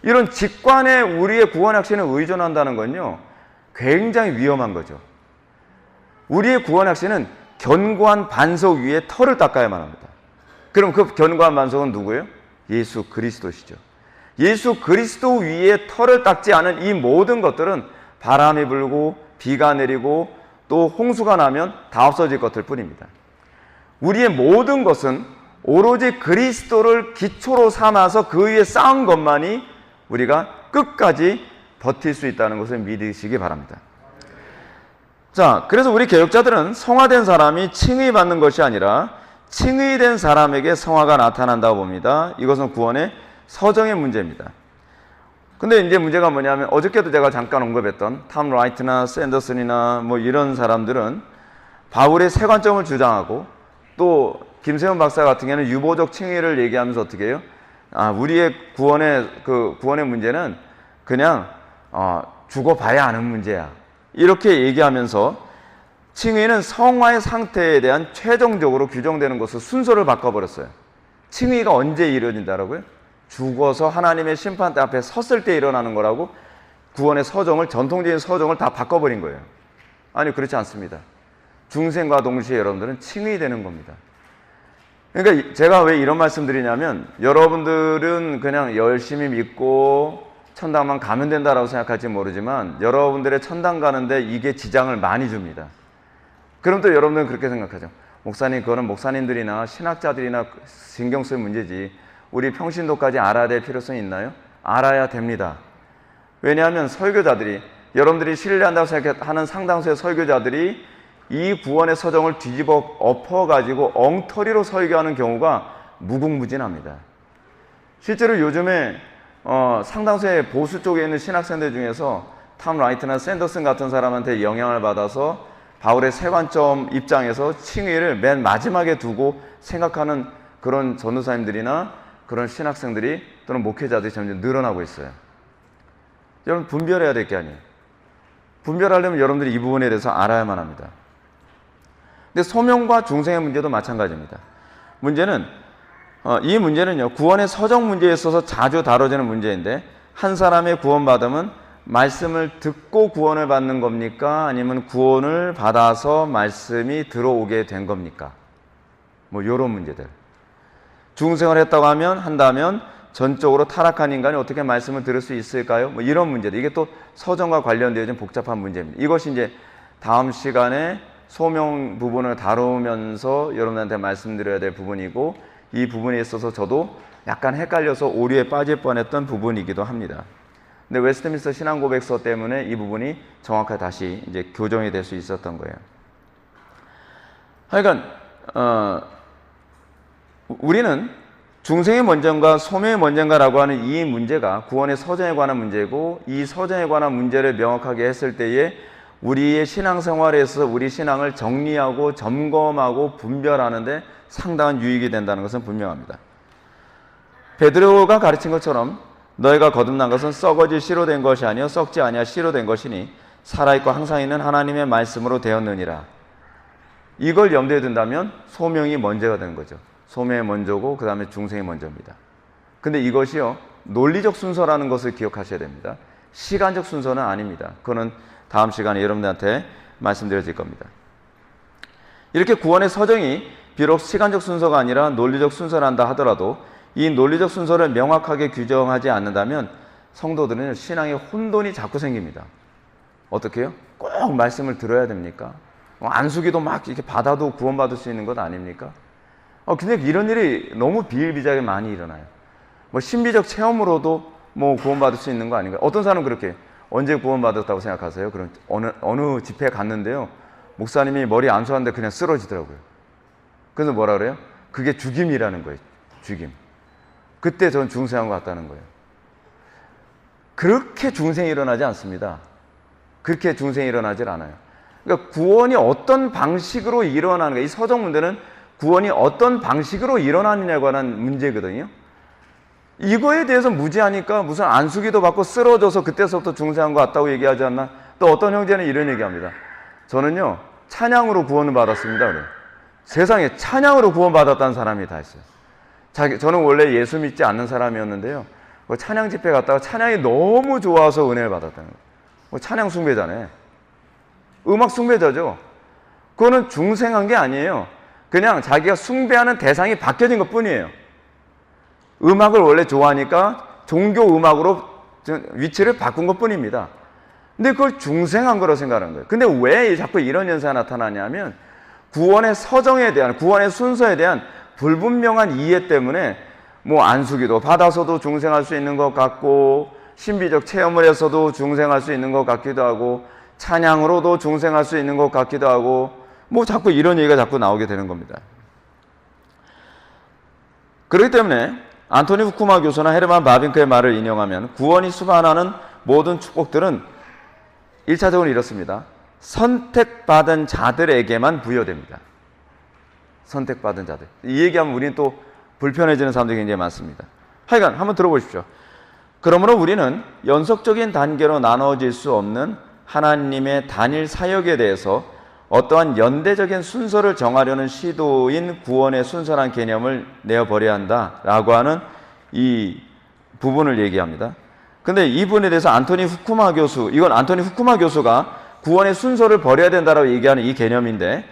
이런 직관에 우리의 구원 확신을 의존한다는 건요 굉장히 위험한 거죠. 우리의 구원 확신은 견고한 반석 위에 털을 닦아야만 합니다. 그럼 그 견고한 반석은 누구예요? 예수 그리스도시죠. 예수 그리스도 위에 털을 닦지 않은 이 모든 것들은 바람이 불고 비가 내리고 또 홍수가 나면 다 없어질 것들 뿐입니다. 우리의 모든 것은 오로지 그리스도를 기초로 삼아서 그 위에 쌓은 것만이 우리가 끝까지 버틸 수 있다는 것을 믿으시기 바랍니다. 자, 그래서 우리 개혁자들은 성화된 사람이 칭의받는 것이 아니라 칭의된 사람에게 성화가 나타난다고 봅니다. 이것은 구원의 서정의 문제입니다. 근데 이제 문제가 뭐냐면 어저께도 제가 잠깐 언급했던 탐 라이트나 샌더슨이나 뭐 이런 사람들은 바울의 세 관점을 주장하고 또 김세훈 박사 같은 경우는 유보적 칭의를 얘기하면서 어떻게 해요? 우리의 구원의 문제는 그냥 죽어봐야 아는 문제야. 이렇게 얘기하면서 칭의는 성화의 상태에 대한 최종적으로 규정되는 것을 순서를 바꿔버렸어요. 칭의가 언제 이루어진다라고요? 죽어서 하나님의 심판대 앞에 섰을 때 일어나는 거라고 구원의 서정을, 전통적인 서정을 다 바꿔버린 거예요. 아니, 그렇지 않습니다. 중생과 동시에 여러분들은 칭의되는 겁니다. 그러니까 제가 왜 이런 말씀 드리냐면 여러분들은 그냥 열심히 믿고 천당만 가면 된다라고 생각할지 모르지만 여러분들의 천당 가는데 이게 지장을 많이 줍니다. 그럼 또 여러분들은 그렇게 생각하죠. 목사님, 그거는 목사님들이나 신학자들이나 신경 쓸 문제지 우리 평신도까지 알아야 될 필요성이 있나요? 알아야 됩니다. 왜냐하면 설교자들이, 여러분들이 신뢰한다고 생각하는 상당수의 설교자들이 이 구원의 서정을 뒤집어 엎어가지고 엉터리로 설교하는 경우가 무궁무진합니다. 실제로 요즘에 상당수의 보수 쪽에 있는 신학생들 중에서 탐 라이트나 샌더슨 같은 사람한테 영향을 받아서 바울의 세 관점 입장에서 칭의를 맨 마지막에 두고 생각하는 그런 전도사님들이나 그런 신학생들이 또는 목회자들이 점점 늘어나고 있어요. 여러분, 분별해야 될 게 아니에요. 분별하려면 여러분들이 이 부분에 대해서 알아야만 합니다. 근데 소명과 중생의 문제도 마찬가지입니다. 이 문제는요, 구원의 서정 문제에 있어서 자주 다뤄지는 문제인데, 한 사람의 구원받음은 말씀을 듣고 구원을 받는 겁니까? 아니면 구원을 받아서 말씀이 들어오게 된 겁니까? 뭐 이런 문제들. 중생을 한다면 전적으로 타락한 인간이 어떻게 말씀을 들을 수 있을까요? 뭐 이런 문제들. 이게 또 서정과 관련되어진 복잡한 문제입니다. 이것이 이제 다음 시간에 소명 부분을 다루면서 여러분한테 말씀드려야 될 부분이고, 이 부분에 있어서 저도 약간 헷갈려서 오류에 빠질 뻔했던 부분이기도 합니다. 근데 웨스트민스터 신앙고백서 때문에 이 부분이 정확하게 다시 이제 교정이 될 수 있었던 거예요. 하여간 우리는 중생의 먼저인가 소명의 먼저인가라고 하는 이 문제가 구원의 서정에 관한 문제고, 이 서정에 관한 문제를 명확하게 했을 때에 우리의 신앙생활에서 우리 신앙을 정리하고 점검하고 분별하는데 상당한 유익이 된다는 것은 분명합니다. 베드로가 가르친 것처럼 너희가 거듭난 것은 썩어질 씨로 된 것이 아니요 썩지 아니할 씨로 된 것이니 살아있고 항상 있는 하나님의 말씀으로 되었느니라. 이걸 염두에 둔다면 소명이 먼저가 되는 거죠. 소명이 먼저고 그 다음에 중생이 먼저입니다. 근데 이것이요, 논리적 순서라는 것을 기억하셔야 됩니다. 시간적 순서는 아닙니다. 그거는 다음 시간에 여러분들한테 말씀드려질 겁니다. 이렇게 구원의 서정이 비록 시간적 순서가 아니라 논리적 순서란다 하더라도 이 논리적 순서를 명확하게 규정하지 않는다면 성도들은 신앙의 혼돈이 자꾸 생깁니다. 어떻게 해요? 꼭 말씀을 들어야 됩니까? 안수기도 막 이렇게 받아도 구원받을 수 있는 것 아닙니까? 근데 이런 일이 너무 비일비재하게 많이 일어나요. 신비적 체험으로도 구원받을 수 있는 거 아닌가? 어떤 사람은 그렇게 언제 구원받았다고 생각하세요? 그럼 어느 집회에 갔는데요, 목사님이 머리 안수하는데 그냥 쓰러지더라고요. 그래서 뭐라 그래요? 그게 죽임이라는 거예요. 죽임. 그때 전 중생한 것 같다는 거예요. 그렇게 중생이 일어나지 않습니다. 그렇게 중생이 일어나질 않아요. 그러니까 구원이 어떤 방식으로 일어나는가, 이 서정 문제는 구원이 어떤 방식으로 일어나느냐에 관한 문제거든요. 이거에 대해서 무지하니까 무슨 안수기도 받고 쓰러져서 그때서부터 중생한 것 같다고 얘기하지 않나? 또 어떤 형제는 이런 얘기합니다. 저는요, 찬양으로 구원을 받았습니다. 그래요. 세상에 찬양으로 구원받았다는 사람이 다 있어요. 저는 원래 예수 믿지 않는 사람이었는데요, 찬양 집회 갔다가 찬양이 너무 좋아서 은혜를 받았다는 거예요. 찬양 숭배자네. 음악 숭배자죠. 그거는 중생한 게 아니에요. 그냥 자기가 숭배하는 대상이 바뀌어진 것 뿐이에요. 음악을 원래 좋아하니까 종교 음악으로 위치를 바꾼 것 뿐입니다. 근데 그걸 중생한 거라고 생각하는 거예요. 근데 왜 자꾸 이런 현상이 나타나냐면 구원의 서정에 대한, 구원의 순서에 대한 불분명한 이해 때문에 뭐 안수기도 받아서도 중생할 수 있는 것 같고, 신비적 체험을 해서도 중생할 수 있는 것 같기도 하고, 찬양으로도 중생할 수 있는 것 같기도 하고, 뭐 자꾸 이런 얘기가 자꾸 나오게 되는 겁니다. 그렇기 때문에 안토니 후쿠마 교수나 헤르만 바빙크의 말을 인용하면 구원이 수반하는 모든 축복들은 1차적으로 이렇습니다. 선택받은 자들에게만 부여됩니다. 선택받은 자들. 이 얘기하면 우리는 또 불편해지는 사람들이 굉장히 많습니다. 하여간 한번 들어보십시오. 그러므로 우리는 연속적인 단계로 나눠질 수 없는 하나님의 단일 사역에 대해서 어떠한 연대적인 순서를 정하려는 시도인 구원의 순서란 개념을 내어버려야 한다라고 하는 이 부분을 얘기합니다. 근데 이 부분에 대해서 안토니 후쿠마 교수, 이건 안토니 후쿠마 교수가 구원의 순서를 버려야 된다라고 얘기하는 이 개념인데,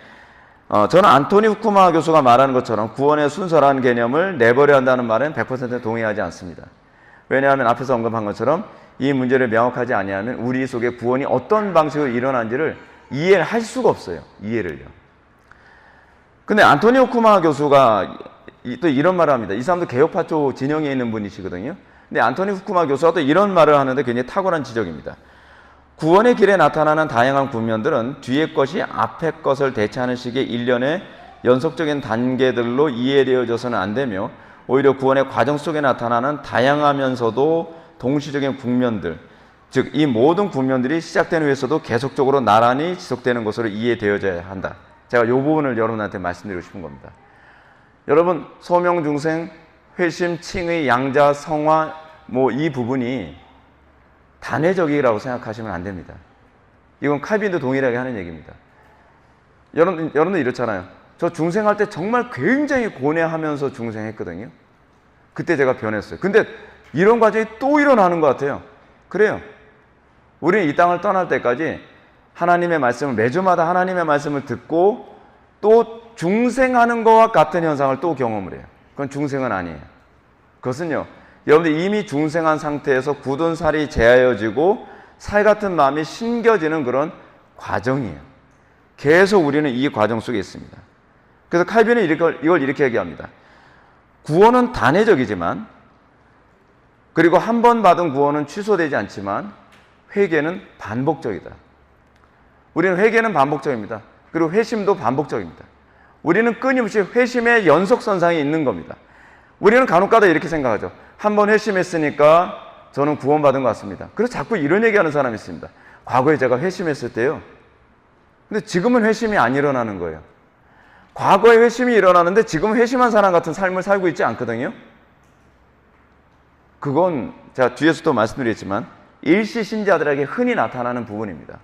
저는 안토니 후쿠마 교수가 말하는 것처럼 구원의 순서라는 개념을 내버려야 한다는 말은 100% 동의하지 않습니다. 왜냐하면 앞에서 언급한 것처럼 이 문제를 명확하지 아니하면 우리 속에 구원이 어떤 방식으로 일어난지를 이해를 할 수가 없어요. 이해를요. 근데 안토니 후쿠마 교수가 또 이런 말을 합니다. 이 사람도 개혁파 쪽 진영에 있는 분이시거든요. 근데 안토니 후쿠마 교수가 또 이런 말을 하는데 굉장히 탁월한 지적입니다. 구원의 길에 나타나는 다양한 국면들은 뒤의 것이 앞의 것을 대체하는 식의 일련의 연속적인 단계들로 이해되어져서는 안 되며, 오히려 구원의 과정 속에 나타나는 다양하면서도 동시적인 국면들, 즉 이 모든 국면들이 시작된 후에서도 계속적으로 나란히 지속되는 것으로 이해되어져야 한다. 제가 이 부분을 여러분한테 말씀드리고 싶은 겁니다. 여러분, 소명, 중생, 회심, 칭의, 양자, 성화, 뭐 이 부분이 단회적이라고 생각하시면 안 됩니다. 이건 칼빈도 동일하게 하는 얘기입니다. 여러분들 이렇잖아요. 저 중생할 때 정말 굉장히 고뇌하면서 중생했거든요. 그때 제가 변했어요. 근데 이런 과정이 또 일어나는 것 같아요. 그래요. 우리는 이 땅을 떠날 때까지 하나님의 말씀을, 매주마다 하나님의 말씀을 듣고 또 중생하는 것과 같은 현상을 또 경험을 해요. 그건 중생은 아니에요. 그것은요, 여러분들 이미 중생한 상태에서 굳은 살이 제하여지고 살 같은 마음이 신겨지는 그런 과정이에요. 계속 우리는 이 과정 속에 있습니다. 그래서 칼빈은 이걸 이렇게 얘기합니다. 구원은 단회적이지만, 그리고 한 번 받은 구원은 취소되지 않지만 회개는 반복적이다. 우리는 회개는 반복적입니다. 그리고 회심도 반복적입니다. 우리는 끊임없이 회심의 연속선상에 있는 겁니다. 우리는 간혹가다 이렇게 생각하죠. 한 번 회심했으니까 저는 구원받은 것 같습니다. 그래서 자꾸 이런 얘기하는 사람이 있습니다. 과거에 제가 회심했을 때요. 근데 지금은 회심이 안 일어나는 거예요. 과거에 회심이 일어나는데 지금 회심한 사람 같은 삶을 살고 있지 않거든요. 그건 제가 뒤에서도 말씀드렸지만 일시 신자들에게 흔히 나타나는 부분입니다.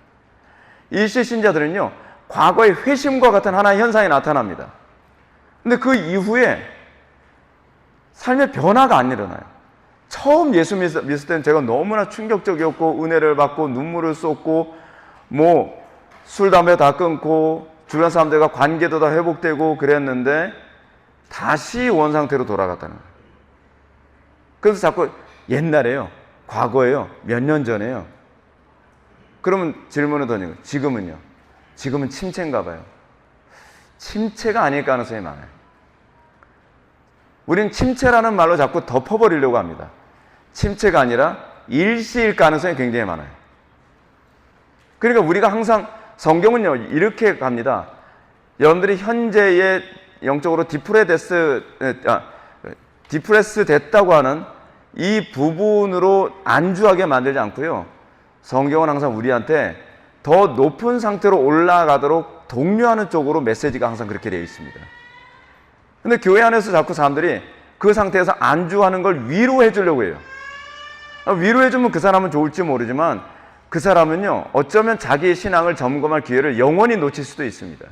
일시 신자들은요, 과거의 회심과 같은 하나의 현상이 나타납니다. 근데 그 이후에 삶의 변화가 안 일어나요. 처음 예수 믿을 때는 제가 너무나 충격적이었고, 은혜를 받고, 눈물을 쏟고, 뭐, 술, 담배 다 끊고, 주변 사람들과 관계도 다 회복되고 그랬는데, 다시 원상태로 돌아갔다는 거예요. 그래서 자꾸 옛날에요, 과거에요, 몇 년 전에요. 그러면 질문을 던지고, 지금은요? 지금은 침체인가 봐요. 침체가 아닐 가능성이 많아요. 우린 침체라는 말로 자꾸 덮어버리려고 합니다. 침체가 아니라 일시일 가능성이 굉장히 많아요. 그러니까 우리가 항상 성경은요, 이렇게 갑니다. 여러분들이 현재의 영적으로 디프레스 됐다고 하는 이 부분으로 안주하게 만들지 않고요. 성경은 항상 우리한테 더 높은 상태로 올라가도록 독려하는 쪽으로 메시지가 항상 그렇게 되어 있습니다. 근데 교회 안에서 자꾸 사람들이 그 상태에서 안주하는 걸 위로해 주려고 해요. 위로해 주면 그 사람은 좋을지 모르지만 그 사람은요, 어쩌면 자기의 신앙을 점검할 기회를 영원히 놓칠 수도 있습니다.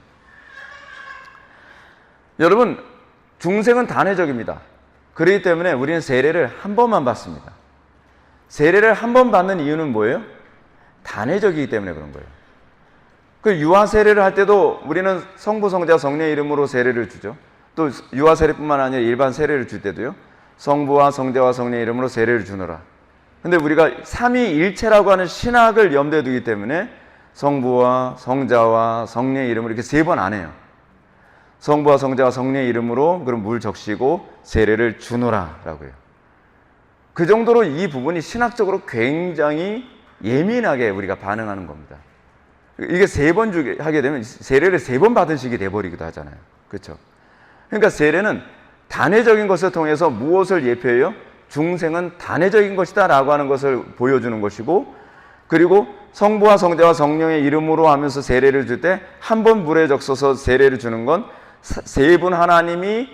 여러분, 중생은 단회적입니다. 그렇기 때문에 우리는 세례를 한 번만 받습니다. 세례를 한 번 받는 이유는 뭐예요? 단회적이기 때문에 그런 거예요. 그 유아 세례를 할 때도 우리는 성부, 성자, 성령의 이름으로 세례를 주죠. 또 유아 세례뿐만 아니라 일반 세례를 줄 때도요. 성부와 성자와 성령의 이름으로 세례를 주노라. 근데 우리가 삼위일체라고 하는 신학을 염두에 두기 때문에 성부와 성자와 성령의 이름으로 이렇게 3번 안 해요. 성부와 성자와 성령의 이름으로 그럼 물 적시고 세례를 주노라라고 해요. 그 정도로 이 부분이 신학적으로 굉장히 예민하게 우리가 반응하는 겁니다. 이게 3번 하게 되면 세례를 3번 받은 식이 돼버리기도 하잖아요. 그렇죠? 그러니까 세례는 단회적인 것을 통해서 무엇을 예표해요? 중생은 단회적인 것이다 라고 하는 것을 보여주는 것이고, 그리고 성부와 성자와 성령의 이름으로 하면서 세례를 줄 때 한 번 물에 적셔서 세례를 주는 건 3분 하나님이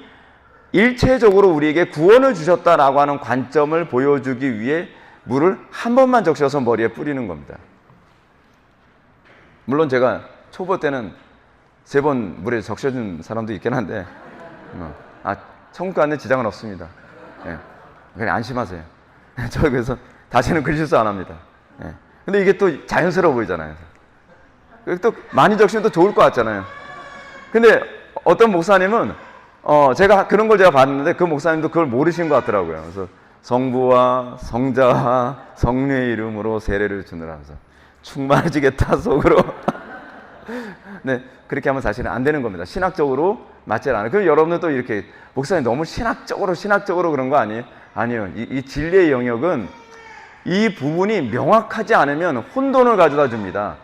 일체적으로 우리에게 구원을 주셨다라고 하는 관점을 보여주기 위해 물을 한 번만 적셔서 머리에 뿌리는 겁니다. 물론 제가 초보 때는 3번 물에 적셔준 사람도 있긴 한데 천국 가는 데 지장은 없습니다. 예. 그냥 안심하세요. 저 그래서 다시는 그 실수 안 합니다. 예. 근데 이게 또 자연스러워 보이잖아요. 또 많이 적시면 또 좋을 것 같잖아요. 근데 어떤 목사님은 제가 그런 걸 제가 봤는데 그 목사님도 그걸 모르신 것 같더라고요. 그래서 성부와 성자와 성령의 이름으로 세례를 주느라면서 충만해지겠다 속으로. 네, 그렇게 하면 사실은 안 되는 겁니다. 신학적으로 맞지 않아요. 그럼 여러분들 또 이렇게 목사님 너무 신학적으로 그런 거 아니에요? 아니요. 이 진리의 영역은 이 부분이 명확하지 않으면 혼돈을 가져다 줍니다.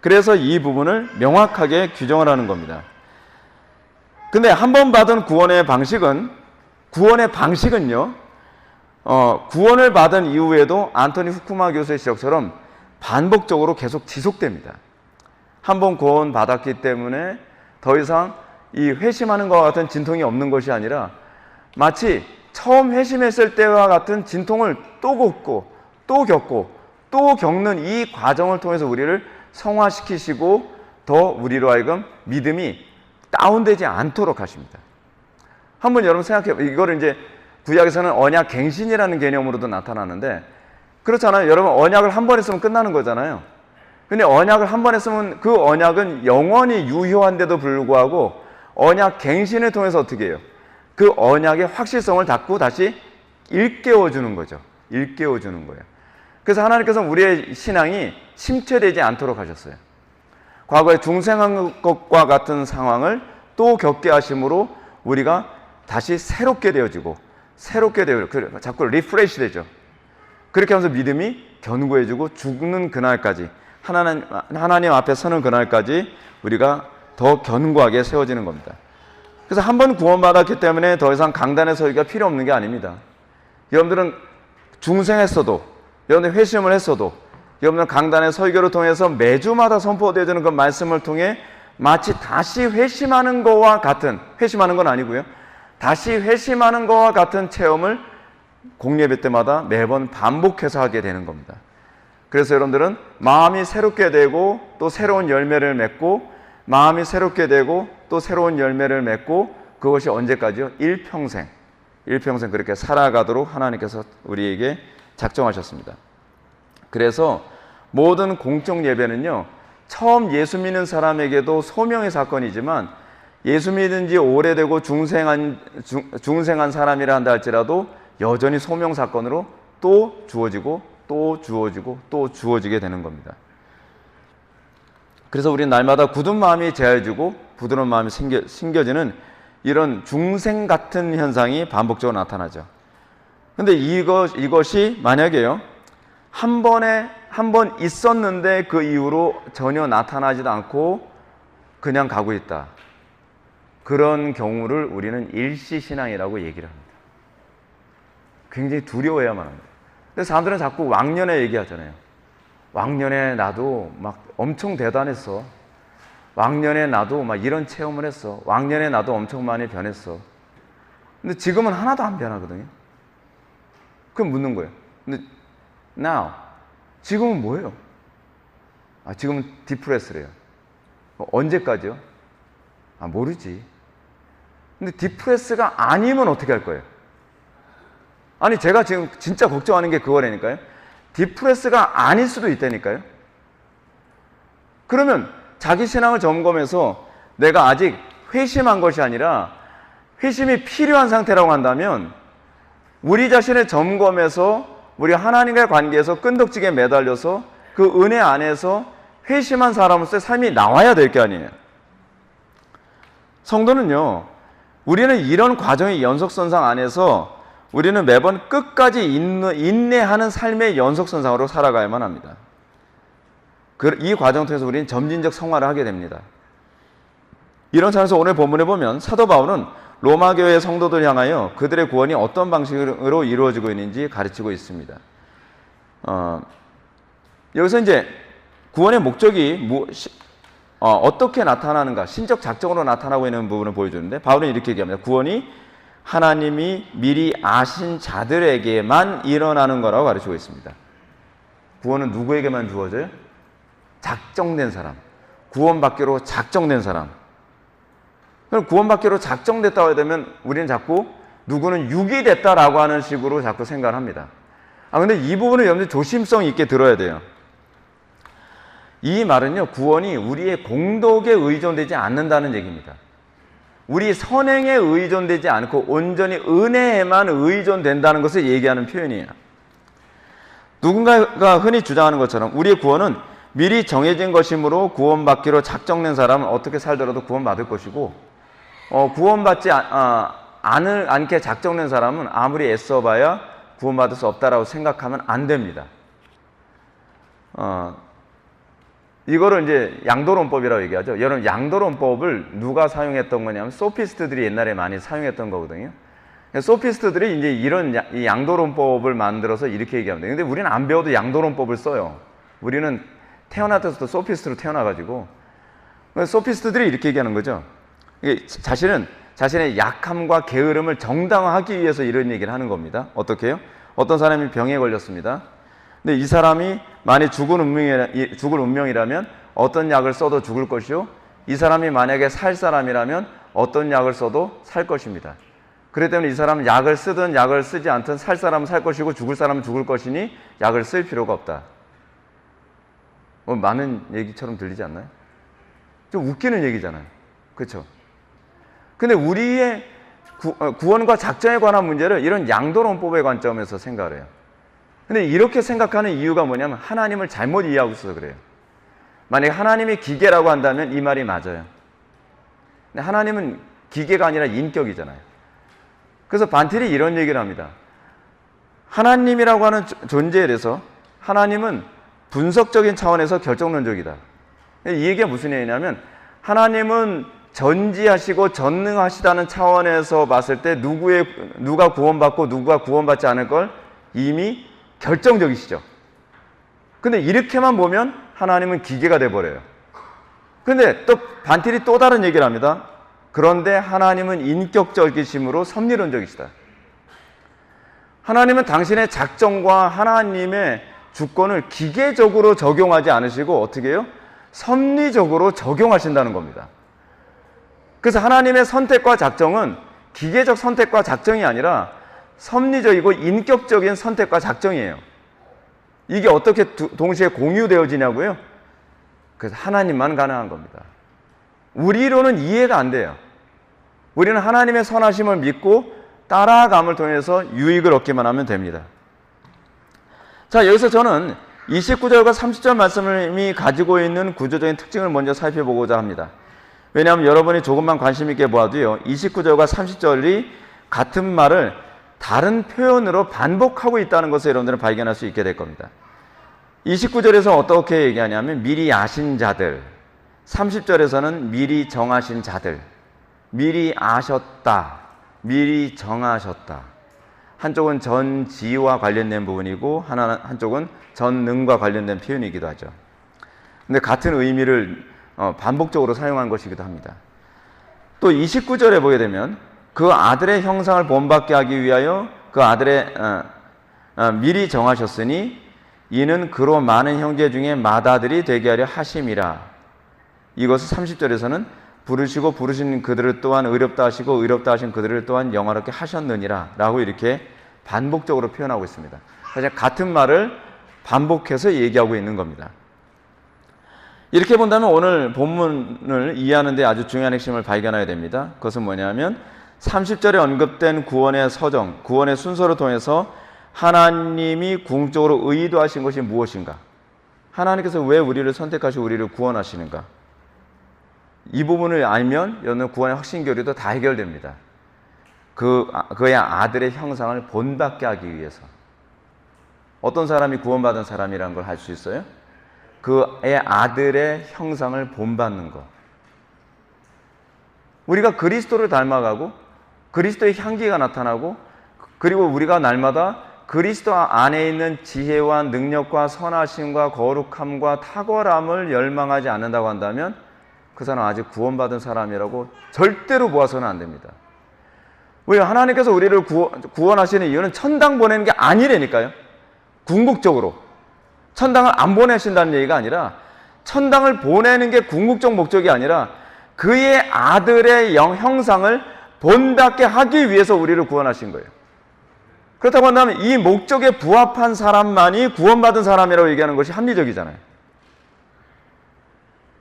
그래서 이 부분을 명확하게 규정을 하는 겁니다. 근데 한 번 받은 구원의 방식은요, 구원을 받은 이후에도 안토니 후쿠마 교수의 지적처럼 반복적으로 계속 지속됩니다. 한 번 구원 받았기 때문에 더 이상 이 회심하는 것과 같은 진통이 없는 것이 아니라 마치 처음 회심했을 때와 같은 진통을 또 겪고 또 겪고 또 겪는 이 과정을 통해서 우리를 성화시키시고 더 우리로 하여금 믿음이 다운되지 않도록 하십니다. 한번 여러분 생각해, 이거를 이제 구약에서는 언약 갱신이라는 개념으로도 나타나는데, 그렇잖아요. 여러분 언약을 한 번 했으면 끝나는 거잖아요. 근데 언약을 한 번 했으면 그 언약은 영원히 유효한데도 불구하고 언약 갱신을 통해서 어떻게 해요? 그 언약의 확실성을 닫고 다시 일깨워주는 거죠. 일깨워주는 거예요. 그래서 하나님께서 우리의 신앙이 침체되지 않도록 하셨어요. 과거에 중생한 것과 같은 상황을 또 겪게 하심으로 우리가 다시 새롭게 되어지고 자꾸 리프레시 되죠. 그렇게 하면서 믿음이 견고해지고 죽는 그날까지, 하나님 앞에 서는 그날까지 우리가 더 견고하게 세워지는 겁니다. 그래서 한 번 구원받았기 때문에 더 이상 강단의 설교가 필요 없는 게 아닙니다. 여러분들은 중생했어도, 여러분들 회심을 했어도, 여러분들 강단의 설교를 통해서 매주마다 선포되어지는 그 말씀을 통해 마치 다시 회심하는 것과 같은, 회심하는 건 아니고요, 다시 회심하는 것과 같은 체험을 공예배 때마다 매번 반복해서 하게 되는 겁니다. 그래서 여러분들은 마음이 새롭게 되고 또 새로운 열매를 맺고, 마음이 새롭게 되고 또 새로운 열매를 맺고, 그것이 언제까지요? 일평생 그렇게 살아가도록 하나님께서 우리에게 작정하셨습니다. 그래서 모든 공적 예배는요, 처음 예수 믿는 사람에게도 소명의 사건이지만 예수 믿은 지 오래되고 중생한 사람이라 한다 할지라도 여전히 소명 사건으로 또 주어지고 또 주어지고 또 주어지게 되는 겁니다. 그래서 우리는 날마다 굳은 마음이 제하여지고 부드러운 마음이 심겨지는 이런 중생 같은 현상이 반복적으로 나타나죠. 근데 이것이 만약에요, 한 번 있었는데 그 이후로 전혀 나타나지도 않고 그냥 가고 있다, 그런 경우를 우리는 일시신앙이라고 얘기를 합니다. 굉장히 두려워해야만 합니다. 근데 사람들은 자꾸 왕년에 얘기하잖아요. 왕년에 나도 막 엄청 대단했어. 왕년에 나도 막 이런 체험을 했어. 왕년에 나도 엄청 많이 변했어. 근데 지금은 하나도 안 변하거든요. 그럼 묻는 거예요. 근데 now, 지금은 뭐예요? 지금은 디프레스래요. 언제까지요? 모르지. 근데 디프레스가 아니면 어떻게 할 거예요? 아니, 제가 지금 진짜 걱정하는 게 그거라니까요. 디프레스가 아닐 수도 있다니까요. 그러면 자기 신앙을 점검해서 내가 아직 회심한 것이 아니라 회심이 필요한 상태라고 한다면 우리 자신을 점검해서 우리 하나님과의 관계에서 끈덕지게 매달려서 그 은혜 안에서 회심한 사람으로서의 삶이 나와야 될 게 아니에요. 성도는요, 우리는 이런 과정의 연속선상 안에서 우리는 매번 끝까지 인내하는 삶의 연속선상으로 살아가야만 합니다. 이 과정 통해서 우리는 점진적 성화를 하게 됩니다. 이런 차원에서 오늘 본문에 보면 사도 바울은 로마 교회의 성도들 향하여 그들의 구원이 어떤 방식으로 이루어지고 있는지 가르치고 있습니다. 여기서 이제 구원의 목적이 어떻게 나타나는가, 신적 작정으로 나타나고 있는 부분을 보여주는데 바울은 이렇게 얘기합니다. 구원이 하나님이 미리 아신 자들에게만 일어나는 거라고 가르치고 있습니다. 구원은 누구에게만 주어져요? 작정된 사람, 구원받기로 작정된 사람. 그럼 구원받기로 작정됐다고 하면 우리는 자꾸 누구는 육이 됐다라고 하는 식으로 자꾸 생각을 합니다. 근데 이 부분을 여러분들 조심성 있게 들어야 돼요. 이 말은요, 구원이 우리의 공덕에 의존되지 않는다는 얘기입니다. 우리 선행에 의존되지 않고 온전히 은혜에만 의존된다는 것을 얘기하는 표현이에요. 누군가가 흔히 주장하는 것처럼 우리의 구원은 미리 정해진 것이므로 구원받기로 작정된 사람은 어떻게 살더라도 구원받을 것이고 구원받지 않게 작정된 사람은 아무리 애써봐야 구원받을 수 없다라고 생각하면 안 됩니다. 이거를 이제 양도론법이라고 얘기하죠. 여러분, 양도론법을 누가 사용했던 거냐면 소피스트들이 옛날에 많이 사용했던 거거든요. 소피스트들이 이제 이런 이 양도론법을 만들어서 이렇게 얘기합니다. 근데 우리는 안 배워도 양도론법을 써요. 우리는 태어났을 때 소피스트로 태어나가지고 소피스트들이 이렇게 얘기하는 거죠. 자신의 약함과 게으름을 정당화하기 위해서 이런 얘기를 하는 겁니다. 어떻게 해요? 어떤 사람이 병에 걸렸습니다. 근데 이 사람이 만약 죽을 운명이라면 어떤 약을 써도 죽을 것이요, 이 사람이 만약에 살 사람이라면 어떤 약을 써도 살 것입니다. 그렇기 때문에 이 사람은 약을 쓰든 약을 쓰지 않든 살 사람은 살 것이고 죽을 사람은 죽을 것이니 약을 쓸 필요가 없다. 많은 얘기처럼 들리지 않나요? 좀 웃기는 얘기잖아요. 그렇죠? 근데 우리의 구원과 작정에 관한 문제를 이런 양도론법의 관점에서 생각을 해요. 근데 이렇게 생각하는 이유가 뭐냐면 하나님을 잘못 이해하고 있어서 그래요. 만약에 하나님이 기계라고 한다면 이 말이 맞아요. 근데 하나님은 기계가 아니라 인격이잖아요. 그래서 반틸이 이런 얘기를 합니다. 하나님이라고 하는 존재에 대해서 하나님은 분석적인 차원에서 결정론적이다. 이 얘기가 무슨 얘기냐면 하나님은 전지하시고 전능하시다는 차원에서 봤을 때 누가 구원받고 누가 구원받지 않을 걸 이미 결정적이시죠. 근데 이렇게만 보면 하나님은 기계가 돼버려요. 근데 또 반틸이 또 다른 얘기를 합니다. 그런데 하나님은 인격적이심으로 섭리론적이시다. 하나님은 당신의 작정과 하나님의 주권을 기계적으로 적용하지 않으시고 어떻게 해요? 섭리적으로 적용하신다는 겁니다. 그래서 하나님의 선택과 작정은 기계적 선택과 작정이 아니라 섭리적이고 인격적인 선택과 작정이에요. 이게 어떻게 동시에 공유되어지냐고요? 그래서 하나님만 가능한 겁니다. 우리로는 이해가 안 돼요. 우리는 하나님의 선하심을 믿고 따라감을 통해서 유익을 얻기만 하면 됩니다. 자, 여기서 저는 29절과 30절 말씀이 가지고 있는 구조적인 특징을 먼저 살펴보고자 합니다. 왜냐하면 여러분이 조금만 관심 있게 보아도요, 29절과 30절이 같은 말을 다른 표현으로 반복하고 있다는 것을 여러분들은 발견할 수 있게 될 겁니다. 29절에서 어떻게 얘기하냐면 미리 아신 자들, 30절에서는 미리 정하신 자들, 미리 아셨다, 미리 정하셨다. 한쪽은 전지와 관련된 부분이고 한쪽은 전능과 관련된 표현이기도 하죠. 근데 같은 의미를 반복적으로 사용한 것이기도 합니다. 또 29절에 보게 되면 그 아들의 형상을 본받게 하기 위하여 그 아들의 미리 정하셨으니 이는 그로 많은 형제 중에 맏아들이 되게 하려 하심이라. 이것을 30절에서는 부르시고 부르신 그들을 또한 의롭다 하시고 의롭다 하신 그들을 또한 영화롭게 하셨느니라 라고 이렇게 반복적으로 표현하고 있습니다. 그래서 같은 말을 반복해서 얘기하고 있는 겁니다. 이렇게 본다면 오늘 본문을 이해하는 데 아주 중요한 핵심을 발견해야 됩니다. 그것은 뭐냐면 30절에 언급된 구원의 서정, 구원의 순서를 통해서 하나님이 궁극적으로 의도하신 것이 무엇인가? 하나님께서 왜 우리를 선택하시고 우리를 구원하시는가? 이 부분을 알면 여러분 구원의 확신 교리도 다 해결됩니다. 그의 아들의 형상을 본받게 하기 위해서. 어떤 사람이 구원받은 사람이라는 걸 알 수 있어요? 그의 아들의 형상을 본받는 것. 우리가 그리스도를 닮아가고 그리스도의 향기가 나타나고 그리고 우리가 날마다 그리스도 안에 있는 지혜와 능력과 선하심과 거룩함과 탁월함을 열망하지 않는다고 한다면 그 사람은 아직 구원받은 사람이라고 절대로 보아서는 안 됩니다. 왜 하나님께서 우리를 구원하시는 이유는 천당 보내는 게 아니라니까요. 궁극적으로 천당을 안 보내신다는 얘기가 아니라 천당을 보내는 게 궁극적 목적이 아니라 그의 아들의 형상을 본받게 하기 위해서 우리를 구원하신 거예요. 그렇다고 한다면 이 목적에 부합한 사람만이 구원받은 사람이라고 얘기하는 것이 합리적이잖아요.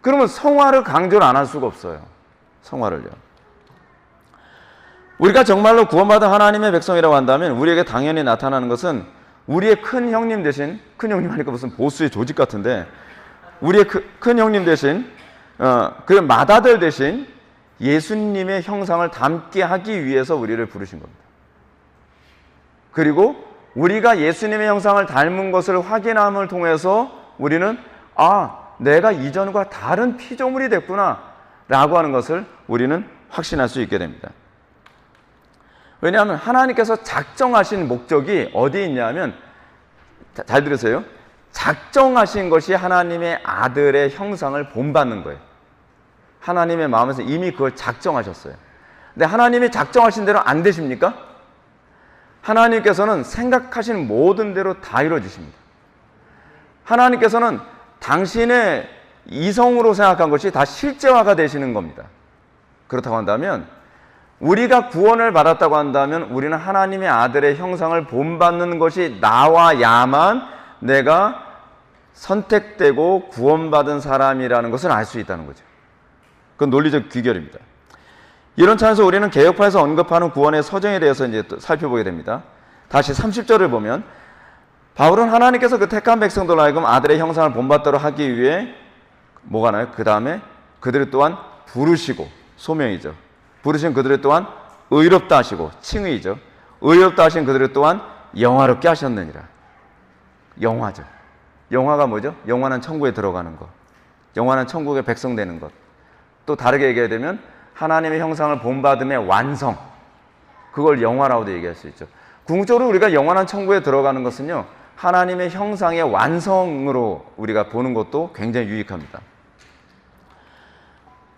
그러면 성화를 강조를 안 할 수가 없어요. 성화를요. 우리가 정말로 구원받은 하나님의 백성이라고 한다면 우리에게 당연히 나타나는 것은 우리의 큰 형님 대신, 큰 형님 하니까 무슨 보수의 조직 같은데, 우리의 큰 형님 대신 그 맏아들 대신 예수님의 형상을 담게 하기 위해서 우리를 부르신 겁니다. 그리고 우리가 예수님의 형상을 닮은 것을 확인함을 통해서 우리는 내가 이전과 다른 피조물이 됐구나 라고 하는 것을 우리는 확신할 수 있게 됩니다. 왜냐하면 하나님께서 작정하신 목적이 어디에 있냐면, 잘 들으세요. 작정하신 것이 하나님의 아들의 형상을 본받는 거예요. 하나님의 마음에서 이미 그걸 작정하셨어요. 근데 하나님이 작정하신 대로 안 되십니까? 하나님께서는 생각하신 모든 대로 다 이루어지십니다. 하나님께서는 당신의 이성으로 생각한 것이 다 실제화가 되시는 겁니다. 그렇다고 한다면 우리가 구원을 받았다고 한다면 우리는 하나님의 아들의 형상을 본받는 것이 나와야만 내가 선택되고 구원받은 사람이라는 것을 알 수 있다는 거죠. 그건 논리적 귀결입니다. 이런 차원에서 우리는 개혁파에서 언급하는 구원의 서정에 대해서 이제 또 살펴보게 됩니다. 다시 30절을 보면 바울은 하나님께서 그 택한 백성들로 하여금 아들의 형상을 본받도록 하기 위해 뭐가 나요? 그 다음에 그들을 또한 부르시고, 소명이죠. 부르신 그들을 또한 의롭다 하시고, 칭의죠. 의롭다 하신 그들을 또한 영화롭게 하셨느니라. 영화죠. 영화가 뭐죠? 영화는 천국에 들어가는 것. 영화는 천국의 백성 되는 것. 또 다르게 얘기해야 되면 하나님의 형상을 본받음의 완성. 그걸 영화라고도 얘기할 수 있죠. 궁극적으로 우리가 영원한 천국에 들어가는 것은요, 하나님의 형상의 완성으로 우리가 보는 것도 굉장히 유익합니다.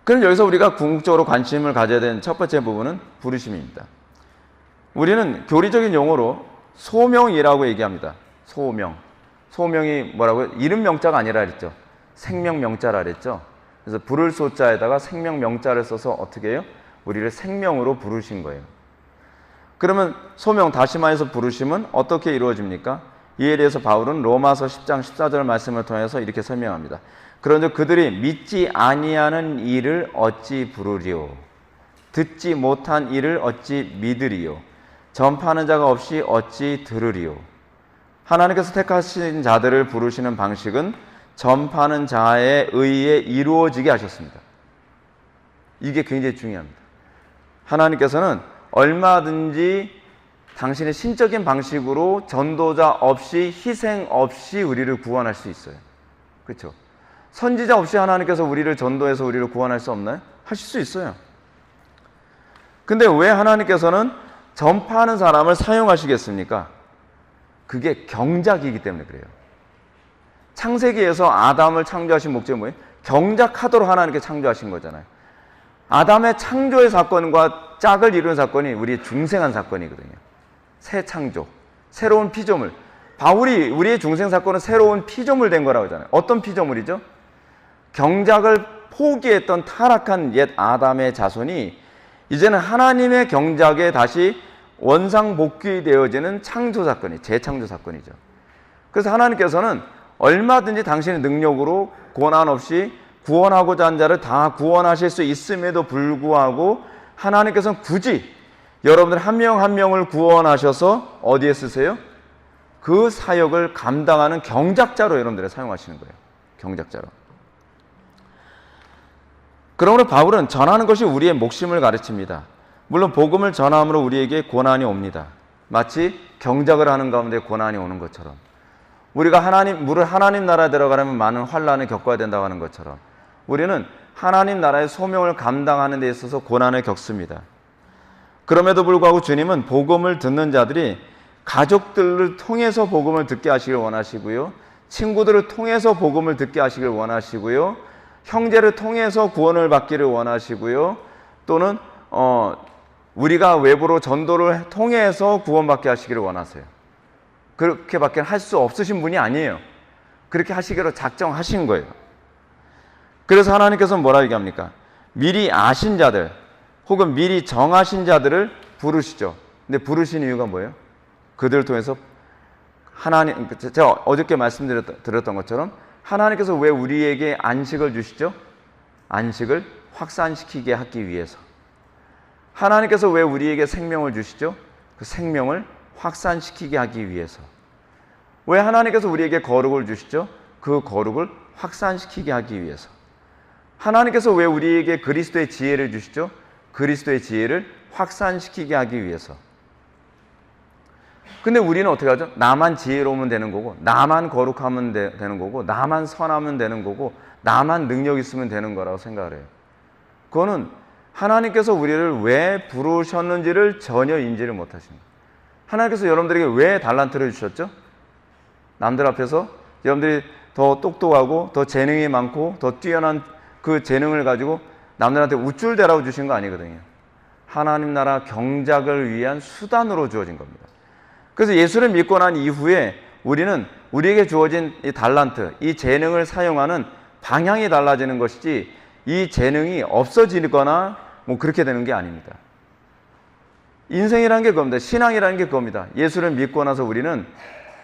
그럼 여기서 우리가 궁극적으로 관심을 가져야 되는 첫 번째 부분은 부르심입니다. 우리는 교리적인 용어로 소명이라고 얘기합니다. 소명. 소명이 뭐라고요? 이름 명자가 아니라 그랬죠. 생명 명자라 그랬죠. 그래서 부를 소자에다가 생명 명자를 써서 어떻게 해요? 우리를 생명으로 부르신 거예요. 그러면 소명, 다시 말해서 부르심은 어떻게 이루어집니까? 이에 대해서 바울은 로마서 10장 14절 말씀을 통해서 이렇게 설명합니다. 그런즉 그들이 믿지 아니하는 이를 어찌 부르리요? 듣지 못한 이를 어찌 믿으리요? 전파하는 자가 없이 어찌 들으리요? 하나님께서 택하신 자들을 부르시는 방식은 전파하는 자에 의해 이루어지게 하셨습니다. 이게 굉장히 중요합니다. 하나님께서는 얼마든지 당신의 신적인 방식으로 전도자 없이, 희생 없이 우리를 구원할 수 있어요. 그렇죠? 선지자 없이 하나님께서 우리를 전도해서 우리를 구원할 수 없나요? 하실 수 있어요. 근데 왜 하나님께서는 전파하는 사람을 사용하시겠습니까? 그게 경작이기 때문에 그래요. 창세기에서 아담을 창조하신 목적이 뭐예요? 경작하도록 하나님께 창조하신 거잖아요. 아담의 창조의 사건과 짝을 이루는 사건이 우리의 중생한 사건이거든요. 새 창조, 새로운 피조물. 바울이 우리의 중생 사건은 새로운 피조물 된 거라고 하잖아요. 어떤 피조물이죠? 경작을 포기했던 타락한 옛 아담의 자손이 이제는 하나님의 경작에 다시 원상복귀되어지는 창조 사건이, 재창조 사건이죠. 그래서 하나님께서는 얼마든지 당신의 능력으로 고난 없이 구원하고자 한 자를 다 구원하실 수 있음에도 불구하고 하나님께서는 굳이 여러분들 한 명 한 명을 구원하셔서 어디에 쓰세요? 그 사역을 감당하는 경작자로 여러분들을 사용하시는 거예요. 경작자로. 그러므로 바울은 전하는 것이 우리의 목심을 가르칩니다. 물론 복음을 전함으로 우리에게 고난이 옵니다. 마치 경작을 하는 가운데 고난이 오는 것처럼, 우리가 하나님 나라에 들어가려면 많은 환난을 겪어야 된다고 하는 것처럼, 우리는 하나님 나라의 소명을 감당하는 데 있어서 고난을 겪습니다. 그럼에도 불구하고 주님은 복음을 듣는 자들이 가족들을 통해서 복음을 듣게 하시길 원하시고요, 친구들을 통해서 복음을 듣게 하시길 원하시고요, 형제를 통해서 구원을 받기를 원하시고요, 또는 우리가 외부로 전도를 통해서 구원받게 하시기를 원하세요. 그렇게밖에 할 수 없으신 분이 아니에요. 그렇게 하시기로 작정하신 거예요. 그래서 하나님께서는 뭐라 얘기합니까? 미리 아신 자들 혹은 미리 정하신 자들을 부르시죠. 근데 부르신 이유가 뭐예요? 그들을 통해서 제가 어저께 말씀드렸던 것처럼 하나님께서 왜 우리에게 안식을 주시죠? 안식을 확산시키게 하기 위해서. 하나님께서 왜 우리에게 생명을 주시죠? 그 생명을 확산시키게 하기 위해서. 왜 하나님께서 우리에게 거룩을 주시죠? 그 거룩을 확산시키게 하기 위해서. 하나님께서 왜 우리에게 그리스도의 지혜를 주시죠? 그리스도의 지혜를 확산시키게 하기 위해서. 근데 우리는 어떻게 하죠? 나만 지혜로우면 되는 거고, 나만 거룩하면 되는 거고, 나만 선하면 되는 거고, 나만 능력 있으면 되는 거라고 생각을 해요. 그거는 하나님께서 우리를 왜 부르셨는지를 전혀 인지를 못하십니다. 하나님께서 여러분들에게 왜 달란트를 주셨죠? 남들 앞에서 여러분들이 더 똑똑하고 더 재능이 많고 더 뛰어난 그 재능을 가지고 남들한테 우쭐대라고 주신 거 아니거든요. 하나님 나라 경작을 위한 수단으로 주어진 겁니다. 그래서 예수를 믿고 난 이후에 우리는 우리에게 주어진 이 달란트, 이 재능을 사용하는 방향이 달라지는 것이지 이 재능이 없어지거나 뭐 그렇게 되는 게 아닙니다. 인생이라는 게 그겁니다. 신앙이라는 게 그겁니다. 예수를 믿고 나서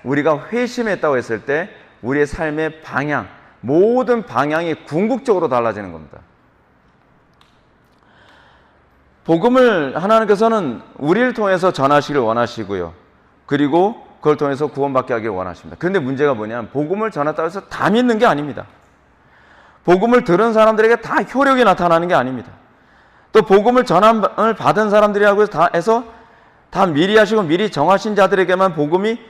우리가 회심했다고 했을 때 우리의 삶의 방향, 모든 방향이 궁극적으로 달라지는 겁니다. 복음을 하나님께서는 우리를 통해서 전하시길 원하시고요, 그리고 그걸 통해서 구원받게 하길 원하십니다. 그런데 문제가 뭐냐면 복음을 전했다고 해서 다 믿는 게 아닙니다. 복음을 들은 사람들에게 다 효력이 나타나는 게 아닙니다. 또 복음을 전함을 받은 사람들이라고 해서 다 미리 하시고 미리 정하신 자들에게만 복음이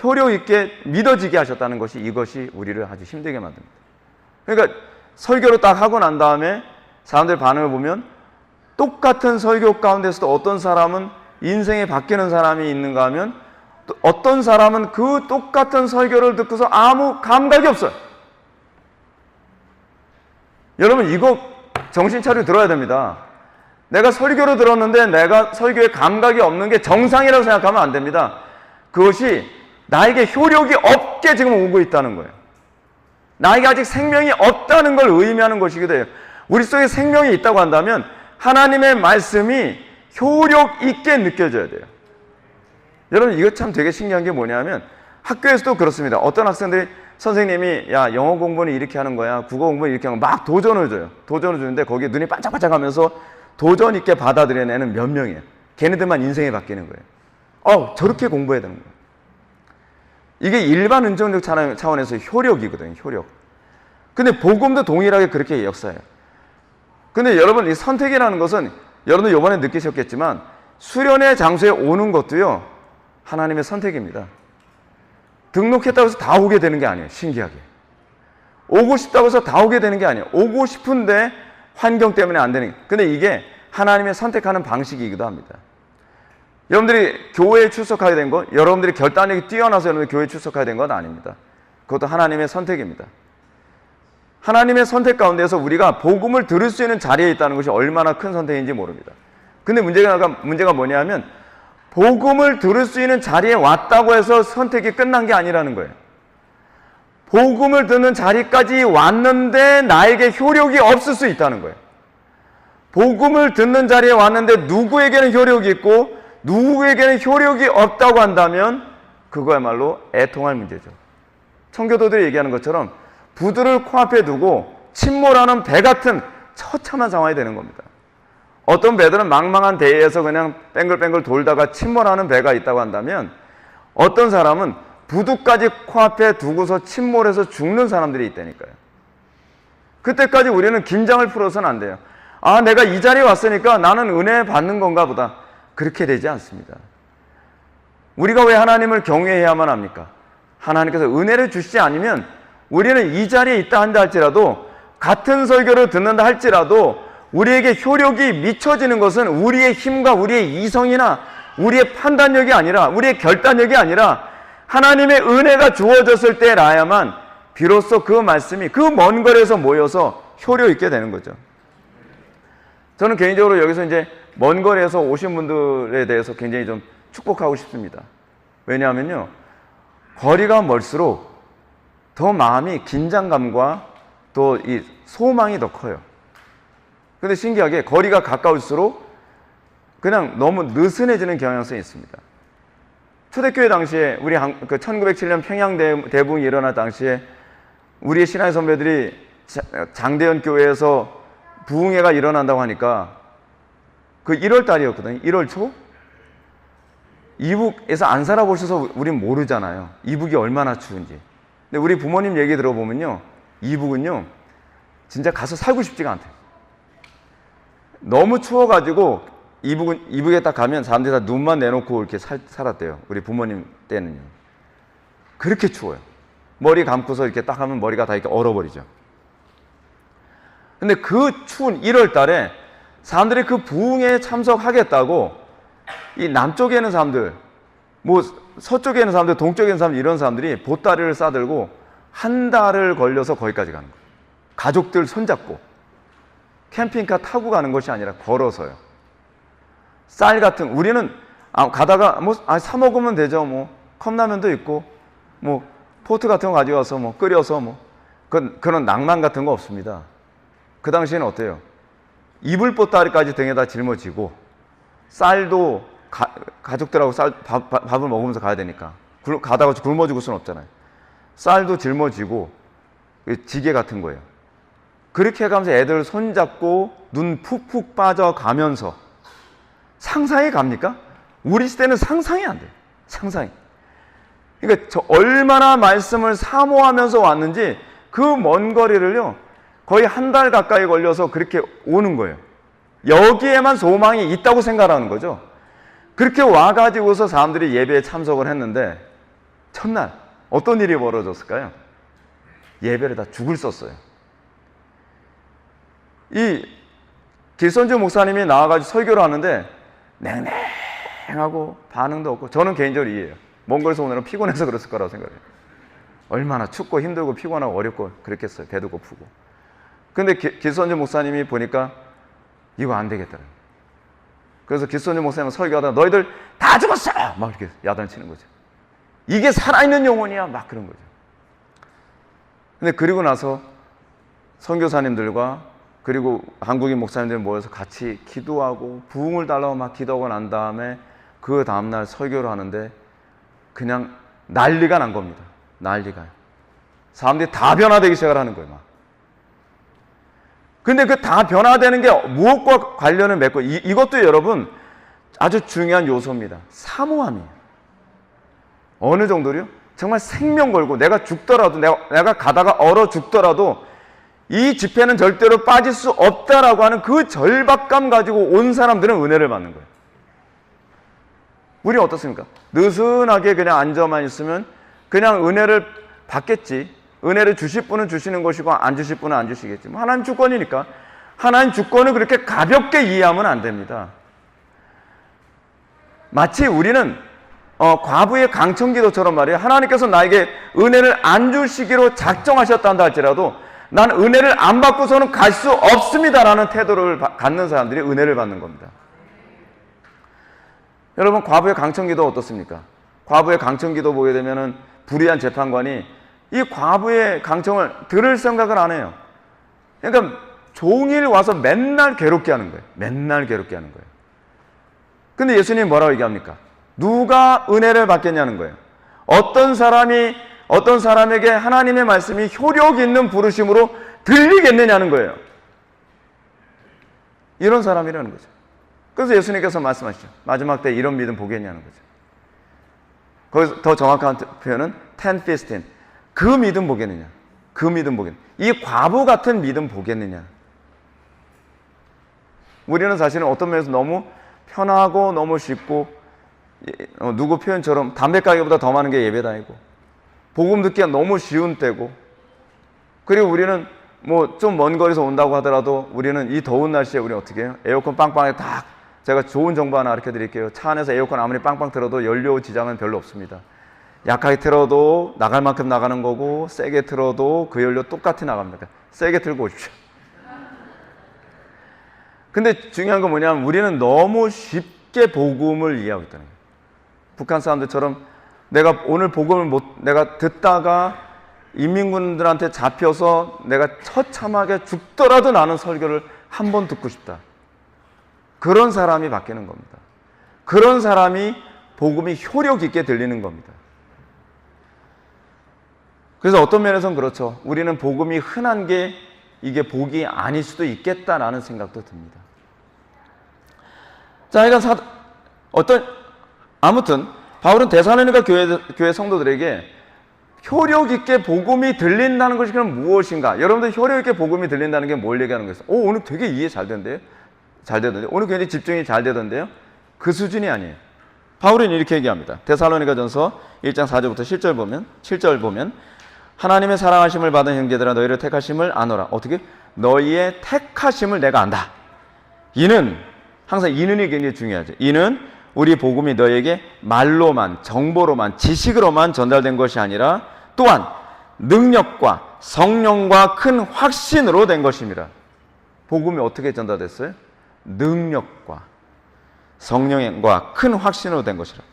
효력 있게 믿어지게 하셨다는 것이, 이것이 우리를 아주 힘들게 만듭니다. 그러니까 설교를 딱 하고 난 다음에 사람들 반응을 보면 똑같은 설교 가운데서도 어떤 사람은 인생이 바뀌는 사람이 있는가 하면 또 어떤 사람은 그 똑같은 설교를 듣고서 아무 감각이 없어요. 여러분, 이거 정신 차리고 들어야 됩니다. 내가 설교를 들었는데 내가 설교에 감각이 없는 게 정상이라고 생각하면 안 됩니다. 그것이 나에게 효력이 없게 지금 오고 있다는 거예요. 나에게 아직 생명이 없다는 걸 의미하는 것이기도 해요. 우리 속에 생명이 있다고 한다면 하나님의 말씀이 효력 있게 느껴져야 돼요. 여러분, 이거 참 되게 신기한 게 뭐냐면 학교에서도 그렇습니다. 어떤 학생들이 선생님이 야, 영어 공부는 이렇게 하는 거야, 국어 공부는 이렇게 하는 거야, 막 도전을 줘요. 도전을 주는데 거기에 눈이 반짝반짝 하면서 도전 있게 받아들이는 애는 몇 명이에요. 걔네들만 인생이 바뀌는 거예요. 저렇게 공부해야 되는 거예요. 이게 일반 은정적 차원에서 효력이거든요. 효력. 근데 복음도 동일하게 그렇게 역사해요. 근데 여러분, 이 선택이라는 것은 여러분도 이번에 느끼셨겠지만 수련의 장소에 오는 것도요, 하나님의 선택입니다. 등록했다고 해서 다 오게 되는 게 아니에요. 신기하게. 오고 싶다고 해서 다 오게 되는 게 아니에요. 오고 싶은데 환경 때문에 안 되는. 근데 이게 하나님의 선택하는 방식이기도 합니다. 여러분들이 교회에 출석하게 된 것, 여러분들이 결단력이 뛰어나서 여러분들이 교회에 출석하게 된 건 아닙니다. 그것도 하나님의 선택입니다. 하나님의 선택 가운데서 우리가 복음을 들을 수 있는 자리에 있다는 것이 얼마나 큰 선택인지 모릅니다. 근데 문제가 뭐냐면 복음을 들을 수 있는 자리에 왔다고 해서 선택이 끝난 게 아니라는 거예요. 복음을 듣는 자리까지 왔는데 나에게 효력이 없을 수 있다는 거예요. 복음을 듣는 자리에 왔는데 누구에게는 효력이 있고 누구에게는 효력이 없다고 한다면 그거야말로 애통할 문제죠. 청교도들이 얘기하는 것처럼 부두를 코앞에 두고 침몰하는 배 같은 처참한 상황이 되는 겁니다. 어떤 배들은 망망한 대해에서 그냥 뱅글뱅글 돌다가 침몰하는 배가 있다고 한다면, 어떤 사람은 부두까지 코앞에 두고서 침몰해서 죽는 사람들이 있다니까요. 그때까지 우리는 긴장을 풀어서는 안 돼요. 아, 내가 이 자리에 왔으니까 나는 은혜 받는 건가 보다. 그렇게 되지 않습니다. 우리가 왜 하나님을 경외해야만 합니까? 하나님께서 은혜를 주시지 않으면 우리는 이 자리에 있다 한다 할지라도, 같은 설교를 듣는다 할지라도 우리에게 효력이 미쳐지는 것은 우리의 힘과 우리의 이성이나 우리의 판단력이 아니라, 우리의 결단력이 아니라 하나님의 은혜가 주어졌을 때라야만 비로소 그 말씀이 그 먼 거리에서 모여서 효력 있게 되는 거죠. 저는 개인적으로 여기서 이제 먼 거리에서 오신 분들에 대해서 굉장히 좀 축복하고 싶습니다. 왜냐하면요, 거리가 멀수록 더 마음이 긴장감과 또 이 소망이 더 커요. 근데 신기하게 거리가 가까울수록 그냥 너무 느슨해지는 경향성이 있습니다. 초대교회 당시에 우리 1907년 평양 대붕이 일어날 당시에 우리의 신앙의 선배들이 장대현 교회에서 부흥회가 일어난다고 하니까 그 1월 달이었거든요. 1월 초? 이북에서 안 살아보셔서 우린 모르잖아요. 이북이 얼마나 추운지. 근데 우리 부모님 얘기 들어보면요, 이북은요 진짜 가서 살고 싶지가 않대요. 너무 추워가지고 이북에 딱 가면 사람들이 다 눈만 내놓고 이렇게 살았대요. 우리 부모님 때는요. 그렇게 추워요. 머리 감고서 이렇게 딱 하면 머리가 다 이렇게 얼어버리죠. 근데 그 추운 1월 달에 사람들이 그 부흥회에 참석하겠다고, 이 남쪽에 있는 사람들, 뭐 서쪽에 있는 사람들, 동쪽에 있는 사람들, 이런 사람들이 보따리를 싸들고 한 달을 걸려서 거기까지 가는 거예요. 가족들 손잡고 캠핑카 타고 가는 것이 아니라 걸어서요. 쌀 같은, 우리는 가다가 사 먹으면 되죠. 뭐 컵라면도 있고 뭐 포트 같은 거 가져와서 뭐 끓여서 뭐 그런 낭만 같은 거 없습니다. 그 당시에는 어때요? 이불 보따리까지 등에다 짊어지고, 쌀도 가족들하고 밥을 먹으면서 가야 되니까 가다가 굶어 죽을 수는 없잖아요. 쌀도 짊어지고 지게 같은 거예요. 그렇게 해가면서 애들 손잡고 눈 푹푹 빠져가면서, 상상이 갑니까? 우리 시대는 상상이 안 돼요. 상상이. 그러니까 저 얼마나 말씀을 사모하면서 왔는지 그 먼 거리를요 거의 한 달 가까이 걸려서 그렇게 오는 거예요. 여기에만 소망이 있다고 생각하는 거죠. 그렇게 와가지고서 사람들이 예배에 참석을 했는데 첫날 어떤 일이 벌어졌을까요? 예배를 다 죽을 썼어요. 이 길선주 목사님이 나와가지고 설교를 하는데 냉랭하고 반응도 없고, 저는 개인적으로 이해해요. 먼 거리에서 오늘은 피곤해서 그랬을 거라고 생각해요. 얼마나 춥고 힘들고 피곤하고 어렵고 그랬겠어요. 배도 고프고. 근데 길선주 목사님이 보니까 이거 안 되겠다. 그래서 길선주 목사님은 설교하다가 너희들 다 죽었어! 막 이렇게 야단치는 거죠. 이게 살아있는 영혼이야! 막 그런 거죠. 근데 그리고 나서 선교사님들과 그리고 한국인 목사님들 모여서 같이 기도하고 부흥을 달라고 막 기도하고 난 다음에 그 다음날 설교를 하는데 그냥 난리가 난 겁니다. 난리가요. 사람들이 다 변화되기 시작을 하는 거예요. 막. 근데 그 다 변화되는 게 무엇과 관련을 맺고, 이것도 여러분 아주 중요한 요소입니다. 사모함이에요. 어느 정도로요? 정말 생명 걸고 내가 죽더라도, 내가 가다가 얼어 죽더라도 이 집회는 절대로 빠질 수 없다라고 하는 그 절박감 가지고 온 사람들은 은혜를 받는 거예요. 우리 어떻습니까? 느슨하게 그냥 앉아만 있으면 그냥 은혜를 받겠지. 은혜를 주실 분은 주시는 것이고 안 주실 분은 안 주시겠지. 하나님 주권이니까. 하나님 주권을 그렇게 가볍게 이해하면 안 됩니다. 마치 우리는 과부의 강청기도처럼 말이에요. 하나님께서 나에게 은혜를 안 주시기로 작정하셨다 할지라도 난 은혜를 안 받고서는 갈 수 없습니다라는 태도를 갖는 사람들이 은혜를 받는 겁니다. 여러분, 과부의 강청기도 어떻습니까? 과부의 강청기도 보게 되면은 불의한 재판관이 이 과부의 강청을 들을 생각을 안 해요. 그러니까 종일 와서 맨날 괴롭게 하는 거예요. 맨날 괴롭게 하는 거예요. 근데 예수님이 뭐라고 얘기합니까? 누가 은혜를 받겠냐는 거예요. 어떤 사람이 어떤 사람에게 하나님의 말씀이 효력 있는 부르심으로 들리겠느냐는 거예요. 이런 사람이라는 거죠. 그래서 예수님께서 말씀하시죠. 마지막 때 이런 믿음 보겠냐는 거죠. 거기서 더 정확한 표현은 텐피스틴. 그 믿음 보겠느냐. 그 믿음 보겠느냐. 이 과부 같은 믿음 보겠느냐. 우리는 사실은 어떤 면에서 너무 편하고 너무 쉽고 누구 표현처럼 담배 가게보다 더 많은 게 예배당이고 복음 듣기가 너무 쉬운 때고 그리고 우리는 뭐 좀 먼 거리에서 온다고 하더라도 우리는 이 더운 날씨에 우리는 어떻게 해요? 에어컨 빵빵하게 딱 제가 좋은 정보 하나 가르쳐 드릴게요. 차 안에서 에어컨 아무리 빵빵 틀어도 연료 지장은 별로 없습니다. 약하게 틀어도 나갈 만큼 나가는 거고 세게 틀어도 그 연료 똑같이 나갑니다. 세게 틀고 오십시오. 근데 중요한 건 뭐냐면 우리는 너무 쉽게 복음을 이해하고 있다는 거예요. 북한 사람들처럼 내가 오늘 복음을 내가 듣다가 인민군들한테 잡혀서 내가 처참하게 죽더라도 나는 설교를 한 번 듣고 싶다. 그런 사람이 바뀌는 겁니다. 그런 사람이 복음이 효력 있게 들리는 겁니다. 그래서 어떤 면에서는 그렇죠. 우리는 복음이 흔한 게 이게 복이 아닐 수도 있겠다라는 생각도 듭니다. 자, 그러니까 아무튼 바울은 데살로니가 교회 성도들에게 효력 있게 복음이 들린다는 것이 그럼 무엇인가? 여러분들 효력 있게 복음이 들린다는 게 뭘 얘기하는 거예요? 오늘 되게 이해 잘 되던데요? 오늘 굉장히 집중이 잘 되던데요? 그 수준이 아니에요. 바울은 이렇게 얘기합니다. 데살로니가전서 1장 4절부터 7절 보면 하나님의 사랑하심을 받은 형제들아 너희를 택하심을 아노라. 어떻게? 너희의 택하심을 내가 안다. 이는 항상 이는이 굉장히 중요하죠. 이는 우리 복음이 너에게 말로만, 정보로만, 지식으로만 전달된 것이 아니라 또한 능력과 성령과 큰 확신으로 된 것입니다. 복음이 어떻게 전달됐어요? 능력과 성령과 큰 확신으로 된 것이라.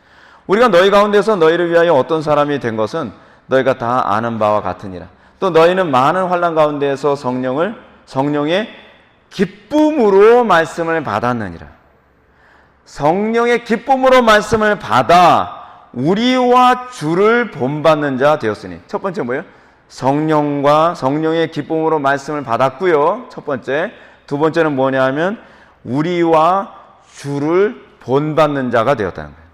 우리가 너희 가운데서 너희를 위하여 어떤 사람이 된 것은 너희가 다 아는 바와 같으니라. 또 너희는 많은 환난 가운데에서 성령의 기쁨으로 말씀을 받았느니라. 성령의 기쁨으로 말씀을 받아 우리와 주를 본받는 자 되었으니. 첫 번째 뭐예요? 성령의 기쁨으로 말씀을 받았고요. 첫 번째. 두 번째는 뭐냐 하면 우리와 주를 본받는 자가 되었다는 거예요.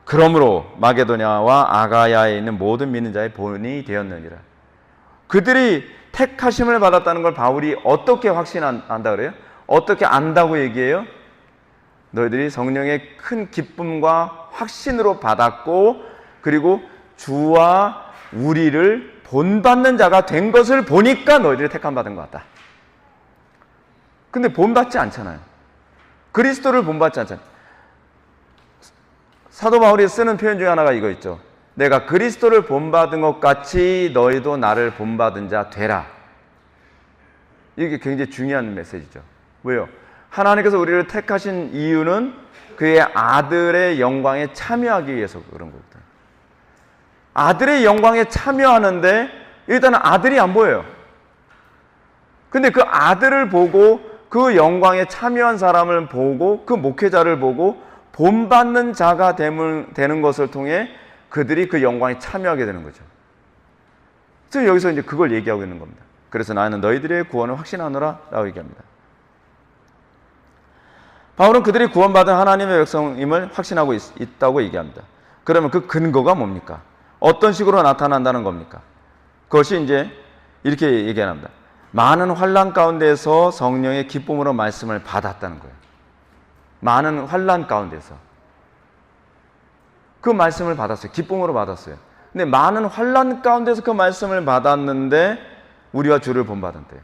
그러므로 마게도냐와 아가야에 있는 모든 믿는 자의 본이 되었느니라. 그들이 택하심을 받았다는 걸 바울이 어떻게 확신한다 그래요? 어떻게 안다고 얘기해요? 너희들이 성령의 큰 기쁨과 확신으로 받았고 그리고 주와 우리를 본받는 자가 된 것을 보니까 너희들이 택함 받은 것 같다. 근데 본받지 않잖아요. 그리스도를 본받지 않잖아요. 사도 바울이 쓰는 표현 중에 하나가 이거 있죠. 내가 그리스도를 본받은 것 같이 너희도 나를 본받은 자 되라. 이게 굉장히 중요한 메시지죠. 왜요? 하나님께서 우리를 택하신 이유는 그의 아들의 영광에 참여하기 위해서 그런 거거든요. 아들의 영광에 참여하는데 일단은 아들이 안 보여요. 근데 그 아들을 보고 그 영광에 참여한 사람을 보고 그 목회자를 보고 본받는 자가 되는 것을 통해 그들이 그 영광에 참여하게 되는 거죠. 그래서 여기서 이제 그걸 얘기하고 있는 겁니다. 그래서 나는 너희들의 구원을 확신하노라 라고 얘기합니다. 바울은 그들이 구원받은 하나님의 백성임을 확신하고 있다고 얘기합니다. 그러면 그 근거가 뭡니까? 어떤 식으로 나타난다는 겁니까? 그것이 이제 이렇게 얘기합니다. 많은 환난 가운데서 성령의 기쁨으로 말씀을 받았다는 거예요. 많은 환난 가운데서 그 말씀을 받았어요. 기쁨으로 받았어요. 근데 많은 환난 가운데서 그 말씀을 받았는데 우리와 주를 본받았대요.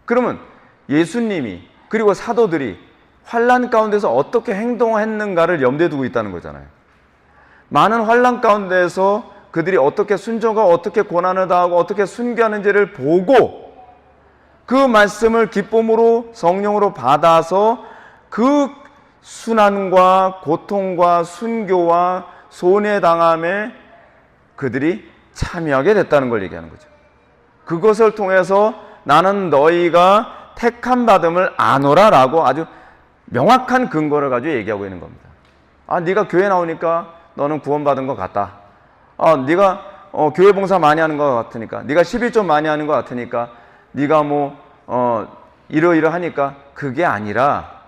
그러면 예수님이 그리고 사도들이 환난 가운데서 어떻게 행동했는가를 염두에 두고 있다는 거잖아요. 많은 환난 가운데서 그들이 어떻게 순종하고 어떻게 고난을 당하고 어떻게 순교하는지를 보고 그 말씀을 기쁨으로 성령으로 받아서 그 순환과 고통과 순교와 손해당함에 그들이 참여하게 됐다는 걸 얘기하는 거죠. 그것을 통해서 나는 너희가 택함 받음을 아노라라고 아주 명확한 근거를 가지고 얘기하고 있는 겁니다. 네가 교회 나오니까 너는 구원받은 것 같다. 네가 교회 봉사 많이 하는 것 같으니까, 네가 11조 많이 하는 것 같으니까, 네가 이러이러하니까, 그게 아니라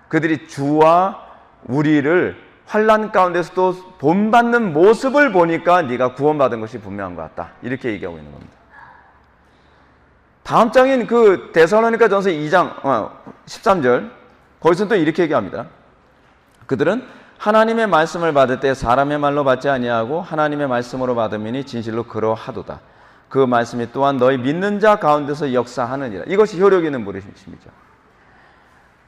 그들이 주와 우리를 환난 가운데서도 본받는 모습을 보니까 네가 구원받은 것이 분명한 것 같다. 이렇게 얘기하고 있는 겁니다. 다음 장인 그 데살로니가전서 2장 13절, 거기서 또 이렇게 얘기합니다. 그들은 하나님의 말씀을 받을 때 사람의 말로 받지 아니하고 하나님의 말씀으로 받음이니 진실로 그러하도다. 그 말씀이 또한 너희 믿는 자 가운데서 역사하느니라. 이것이 효력 있는 부르심이죠.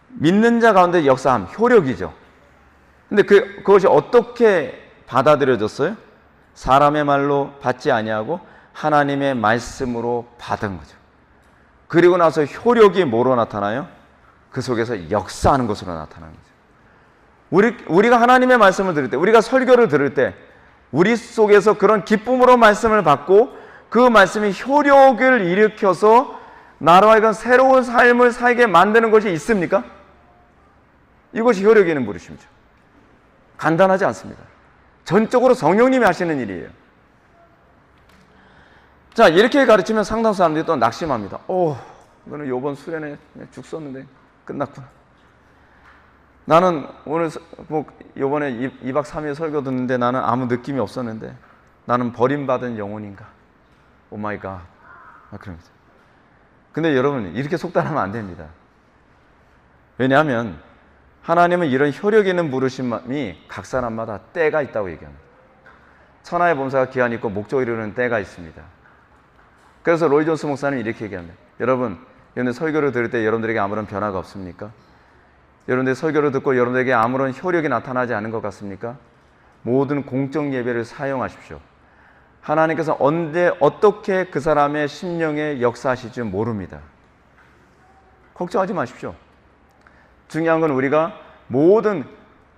믿는 자 가운데 역사함, 효력이죠. 근데 그것이 어떻게 받아들여졌어요? 사람의 말로 받지 아니하고 하나님의 말씀으로 받은 거죠. 그리고 나서 효력이 뭐로 나타나요? 그 속에서 역사하는 것으로 나타나는 거죠. 우리가 하나님의 말씀을 들을 때, 우리가 설교를 들을 때, 우리 속에서 그런 기쁨으로 말씀을 받고 그 말씀이 효력을 일으켜서 나로 하여금 새로운 삶을 살게 만드는 것이 있습니까? 이것이 효력 있는 부르심이죠. 간단하지 않습니다. 전적으로 성령님이 하시는 일이에요. 자, 이렇게 가르치면 상당 사람들이 또 낙심합니다. 이거는 요번 수련회 죽 썼는데 끝났구나. 나는 오늘 요번에 2박 3일 설교 듣는데 나는 아무 느낌이 없었는데 나는 버림받은 영혼인가? 오 마이 갓. 그럽니다. 근데 여러분, 이렇게 속단하면 안 됩니다. 왜냐하면 하나님은 이런 효력 있는 부르심이 각 사람마다 때가 있다고 얘기합니다. 천하의 범사가 기한이 있고 목적을 이루는 때가 있습니다. 그래서 로이 존스 목사는 이렇게 얘기합니다. 여러분들 설교를 들을 때 여러분들에게 아무런 변화가 없습니까? 여러분들 설교를 듣고 여러분들에게 아무런 효력이 나타나지 않은 것 같습니까? 모든 공적 예배를 사용하십시오. 하나님께서 언제 어떻게 그 사람의 심령에 역사하실지 모릅니다. 걱정하지 마십시오. 중요한 건 우리가 모든,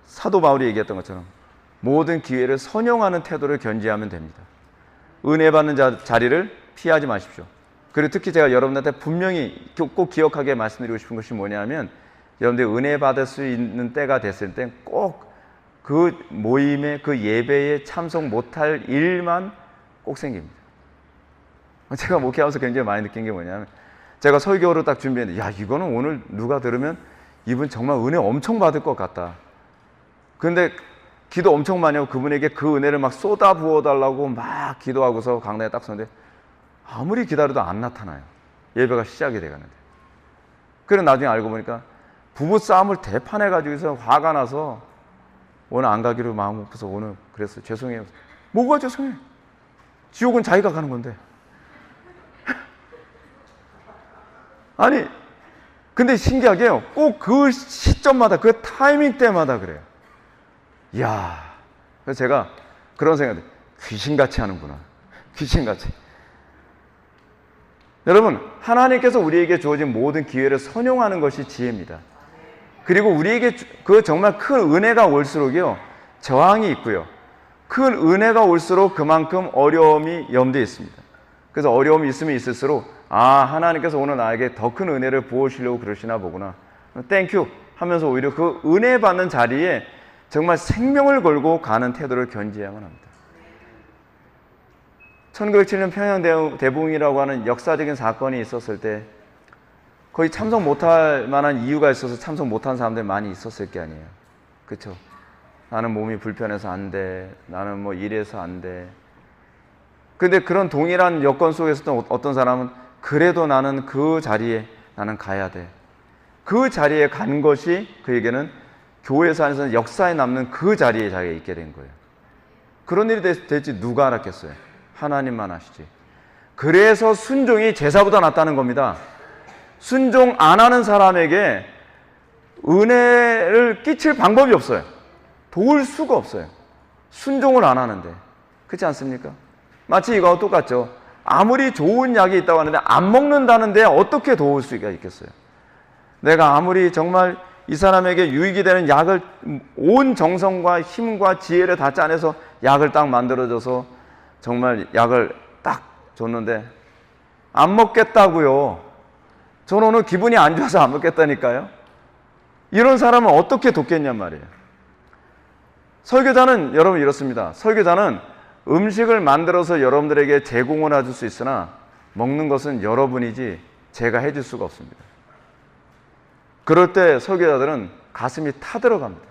사도 바울이 얘기했던 것처럼 모든 기회를 선용하는 태도를 견지하면 됩니다. 은혜 받는 자리를 피하지 마십시오. 그리고 특히 제가 여러분한테 분명히 꼭 기억하게 말씀드리고 싶은 것이 뭐냐면, 여러분들이 은혜 받을 수 있는 때가 됐을 때 꼭 그 모임에, 그 예배에 참석 못할 일만 꼭 생깁니다. 제가 목회하면서 굉장히 많이 느낀 게 뭐냐면, 제가 설교를 딱 준비했는데, 야, 이거는 오늘 누가 들으면 이분 정말 은혜 엄청 받을 것 같다. 근데 기도 엄청 많이 하고 그분에게 그 은혜를 막 쏟아 부어달라고 막 기도하고서 강단에 딱 섰는데 아무리 기다려도 안 나타나요. 예배가 시작이 돼가는데. 그래서 나중에 알고 보니까 부부싸움을 대판해가지고서 화가 나서 오늘 안 가기로 마음 먹어서 오늘 그랬어요. 죄송해요. 뭐가 죄송해? 지옥은 자기가 가는 건데. 아니, 근데 신기하게요. 꼭 그 시점마다, 그 타이밍 때마다 그래요. 이야. 그래서 제가 그런 생각이 들어요. 귀신같이 하는구나. 귀신같이. 여러분, 하나님께서 우리에게 주어진 모든 기회를 선용하는 것이 지혜입니다. 그리고 우리에게 그 정말 큰 은혜가 올수록요, 저항이 있고요. 큰 은혜가 올수록 그만큼 어려움이 염두에 있습니다. 그래서 어려움이 있으면 있을수록 하나님께서 오늘 나에게 더 큰 은혜를 부어주시려고 그러시나 보구나. 땡큐 하면서 오히려 그 은혜 받는 자리에 정말 생명을 걸고 가는 태도를 견지해야만 합니다. 1907년 평양 대붕이라고 하는 역사적인 사건이 있었을 때 거의 참석 못할 만한 이유가 있어서 참석 못한 사람들 많이 있었을 게 아니에요. 그렇죠? 나는 몸이 불편해서 안 돼. 나는 뭐 이래서 안 돼. 근데 그런 동일한 여건 속에서도 어떤 사람은 그래도 나는 그 자리에 나는 가야 돼. 그 자리에 간 것이 그에게는 교회에서 안에서 역사에 남는 그 자리에 자기가 있게 된 거예요. 그런 일이 될지 누가 알았겠어요? 하나님만 아시지. 그래서 순종이 제사보다 낫다는 겁니다. 순종 안 하는 사람에게 은혜를 끼칠 방법이 없어요. 도울 수가 없어요. 순종을 안 하는데. 그렇지 않습니까? 마치 이거와 똑같죠. 아무리 좋은 약이 있다고 하는데 안 먹는다는데 어떻게 도울 수가 있겠어요? 내가 아무리 정말 이 사람에게 유익이 되는 약을 온 정성과 힘과 지혜를 다 짜내서 약을 딱 만들어줘서 정말 약을 딱 줬는데 안 먹겠다고요. 저는 오늘 기분이 안 좋아서 안 먹겠다니까요. 이런 사람은 어떻게 돕겠냔 말이에요. 설교자는 여러분 이렇습니다. 설교자는 음식을 만들어서 여러분들에게 제공을 해줄 수 있으나 먹는 것은 여러분이지 제가 해줄 수가 없습니다. 그럴 때 설교자들은 가슴이 타들어갑니다.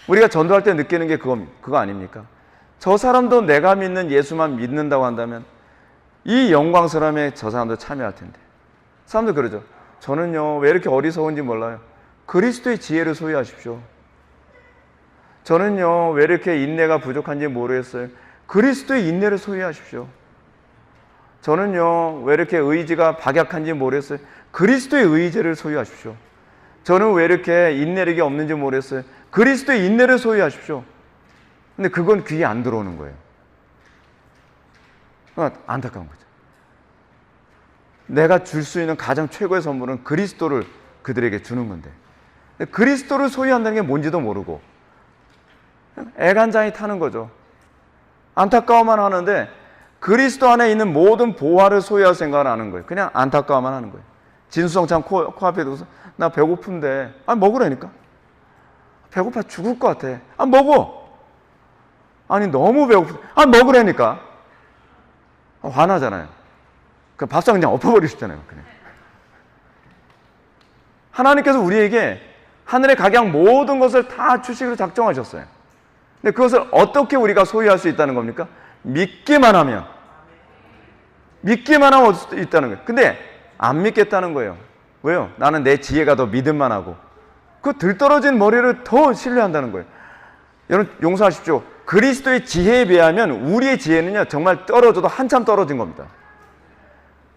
우리가 전도할 때 느끼는 게 그거 아닙니까? 저 사람도 내가 믿는 예수만 믿는다고 한다면 이 영광스러움에 저 사람도 참여할 텐데. 사람들 그러죠. 저는요 왜 이렇게 어리석은지 몰라요. 그리스도의 지혜를 소유하십시오. 저는요 왜 이렇게 인내가 부족한지 모르겠어요. 그리스도의 인내를 소유하십시오. 저는요 왜 이렇게 의지가 박약한지 모르겠어요. 그리스도의 의지를 소유하십시오. 저는 왜 이렇게 인내력이 없는지 모르겠어요. 그리스도의 인내를 소유하십시오. 근데 그건 귀에 안 들어오는 거예요. 안타까운 거죠. 내가 줄 수 있는 가장 최고의 선물은 그리스도를 그들에게 주는 건데 그리스도를 소유한다는 게 뭔지도 모르고 애간장이 타는 거죠. 안타까워만 하는데 그리스도 안에 있는 모든 보화를 소유할 생각을 하는 거예요. 그냥 안타까워만 하는 거예요. 진수성찬 코앞에 두고서 나 배고픈데 먹으라니까. 배고파 죽을 것 같아. 먹어. 아니 너무 배고파. 먹으라니까. 화나잖아요. 그 밥상 그냥 엎어버리시잖아요. 그냥. 하나님께서 우리에게 하늘의 각양 모든 것을 다 주시기로 작정하셨어요. 근데 그것을 어떻게 우리가 소유할 수 있다는 겁니까? 믿기만 하면. 믿기만 하면 얻을 수 있다는 거예요. 근데 안 믿겠다는 거예요. 왜요? 나는 내 지혜가 더 믿음만 하고 그 들떨어진 머리를 더 신뢰한다는 거예요. 여러분 용서하십시오. 그리스도의 지혜에 비하면 우리의 지혜는요 정말 떨어져도 한참 떨어진 겁니다.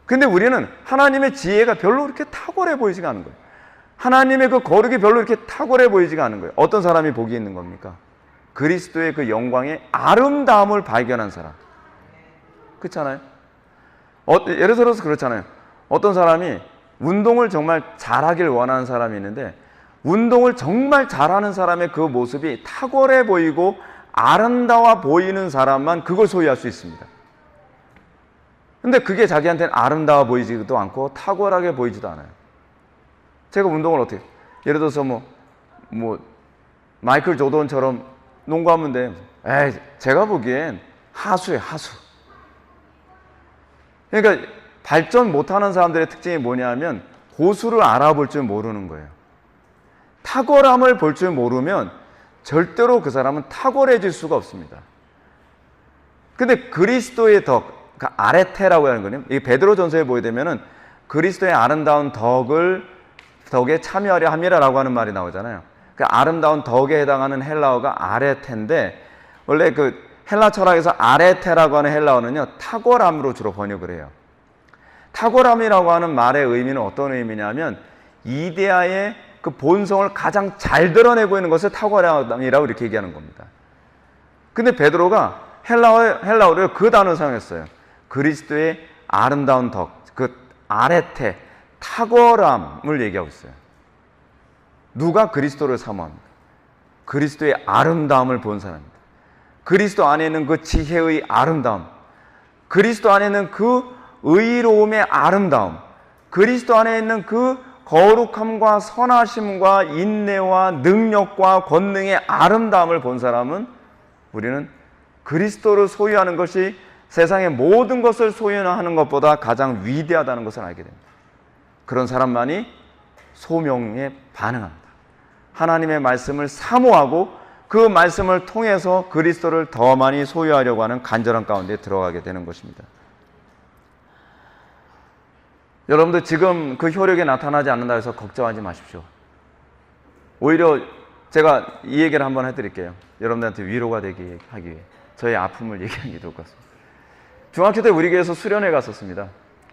근데 우리는 하나님의 지혜가 별로 그렇게 탁월해 보이지가 않은 거예요. 하나님의 그 거룩이 별로 이렇게 탁월해 보이지가 않은 거예요. 어떤 사람이 복이 있는 겁니까? 그리스도의 그 영광의 아름다움을 발견한 사람. 그렇잖아요? 예를 들어서 그렇잖아요. 어떤 사람이 운동을 정말 잘하길 원하는 사람이 있는데 운동을 정말 잘하는 사람의 그 모습이 탁월해 보이고 아름다워 보이는 사람만 그걸 소유할 수 있습니다. 근데 그게 자기한테는 아름다워 보이지도 않고 탁월하게 보이지도 않아요. 제가 운동을 어떻게 예를 들어서 마이클 조던처럼 농구하면 돼. 제가 보기엔 하수예요, 하수. 그러니까 발전 못하는 사람들의 특징이 뭐냐면 고수를 알아볼 줄 모르는 거예요. 탁월함을 볼 줄 모르면 절대로 그 사람은 탁월해질 수가 없습니다. 근데 그리스도의 덕, 그러니까 아레테라고 하는 거는 이 베드로전서에 보게 되면은 그리스도의 아름다운 덕에 참여하려 함이라라고 하는 말이 나오잖아요. 그 아름다운 덕에 해당하는 헬라어가 아레테인데 원래 그 헬라 철학에서 아레테라고 하는 헬라어는요 탁월함으로 주로 번역을 해요. 탁월함이라고 하는 말의 의미는 어떤 의미냐면 이데아의 그 본성을 가장 잘 드러내고 있는 것을 탁월함이라고 이렇게 얘기하는 겁니다. 근데 베드로가 헬라어를 그 단어를 사용했어요. 그리스도의 아름다운 덕, 그 아레테, 탁월함을 얘기하고 있어요. 누가 그리스도를 사모합니까? 그리스도의 아름다움을 본 사람입니다. 그리스도 안에 있는 그 지혜의 아름다움, 그리스도 안에 있는 그 의로움의 아름다움, 그리스도 안에 있는 그 거룩함과 선하심과 인내와 능력과 권능의 아름다움을 본 사람은 우리는 그리스도를 소유하는 것이 세상의 모든 것을 소유하는 것보다 가장 위대하다는 것을 알게 됩니다. 그런 사람만이 소명에 반응합니다. 하나님의 말씀을 사모하고 그 말씀을 통해서 그리스도를 더 많이 소유하려고 하는 간절한 가운데 들어가게 되는 것입니다. 여러분들 지금 그 효력이 나타나지 않는다 해서 걱정하지 마십시오. 오히려 제가 이 얘기를 한번 해드릴게요. 여러분들한테 위로가 되게 하기 위해 저의 아픔을 얘기하는 게 좋을 것 같습니다. 중학교 때 우리 교회에서 수련회 갔었습니다.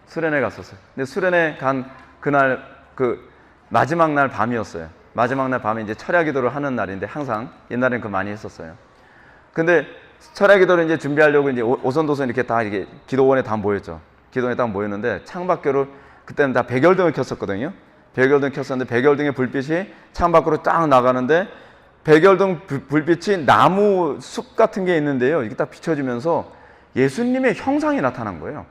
수련회 갔었어요. 근데 수련회 간 그날 그 마지막 날 밤이었어요. 마지막 날 밤에 이제 철야 기도를 하는 날인데 항상 옛날에는 그거 많이 했었어요. 근데 철야 기도를 이제 준비하려고 이제 오선도선 이렇게 다 이게 기도원에 다 모였죠. 기도원에 딱 모였는데 창밖으로 그때는 다 백열등을 켰었거든요. 백열등 켰었는데 백열등의 불빛이 창밖으로 딱 나가는데 백열등 불빛이 나무 숲 같은 게 있는데요. 이게 딱 비춰지면서 예수님의 형상이 나타난 거예요.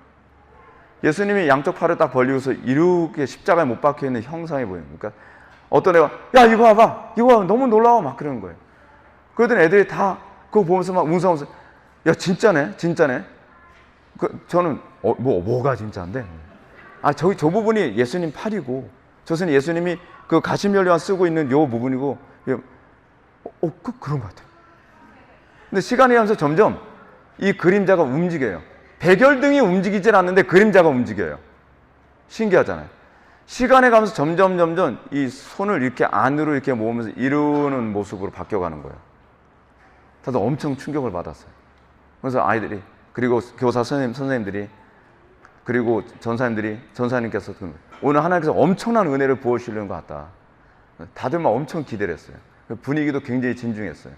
예수님이 양쪽 팔을 딱 벌리고서 이렇게 십자가에 못 박혀 있는 형상이 보여요. 그러니까 어떤 애가 야 이거 봐봐, 이거 봐봐, 너무 놀라워 막 그러는 거예요. 그러더니 애들이 다 그거 보면서 막 웅성웅성 야, 진짜네, 진짜네. 저는 뭐가 진짜인데? 저 부분이 예수님 팔이고, 저는 예수님이 그 가시면류관 쓰고 있는 요 부분이고, 그런 것 같아요. 근데 시간이 가면서 점점 이 그림자가 움직여요. 백열등이 움직이질 않는데 그림자가 움직여요. 신기하잖아요. 시간에 가면서 점점 이 손을 이렇게 안으로 이렇게 모으면서 이루는 모습으로 바뀌어가는 거예요. 다들 엄청 충격을 받았어요. 그래서 아이들이, 그리고 교사 선생님들이, 그리고 전사님께서 오늘 하나님께서 엄청난 은혜를 부어주시려는 것 같다. 다들 막 엄청 기대를 했어요. 분위기도 굉장히 진중했어요.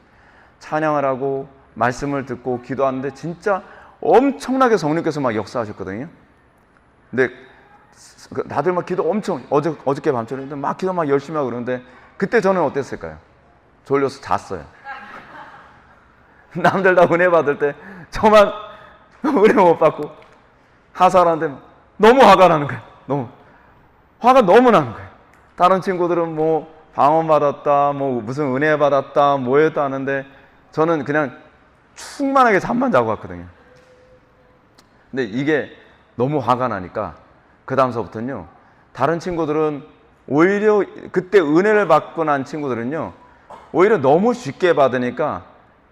찬양을 하고 말씀을 듣고 기도하는데 진짜 엄청나게 성령께서 막 역사하셨거든요. 근데 다들 막 기도 엄청, 어저께 밤처럼 막 기도 막 열심히 하고 그러는데, 그때 저는 어땠을까요? 졸려서 잤어요. 남들 다 은혜 받을 때 저만 은혜 못 받고 하사하는데 너무 화가 나는 거예요. 화가 너무 나는 거예요. 다른 친구들은 뭐 방언 받았다, 뭐 무슨 은혜 받았다, 뭐 했다 하는데 저는 그냥 충만하게 잠만 자고 갔거든요. 근데 이게 너무 화가 나니까 그 다음서부터는요, 다른 친구들은 오히려 그때 은혜를 받고 난 친구들은요, 오히려 너무 쉽게 받으니까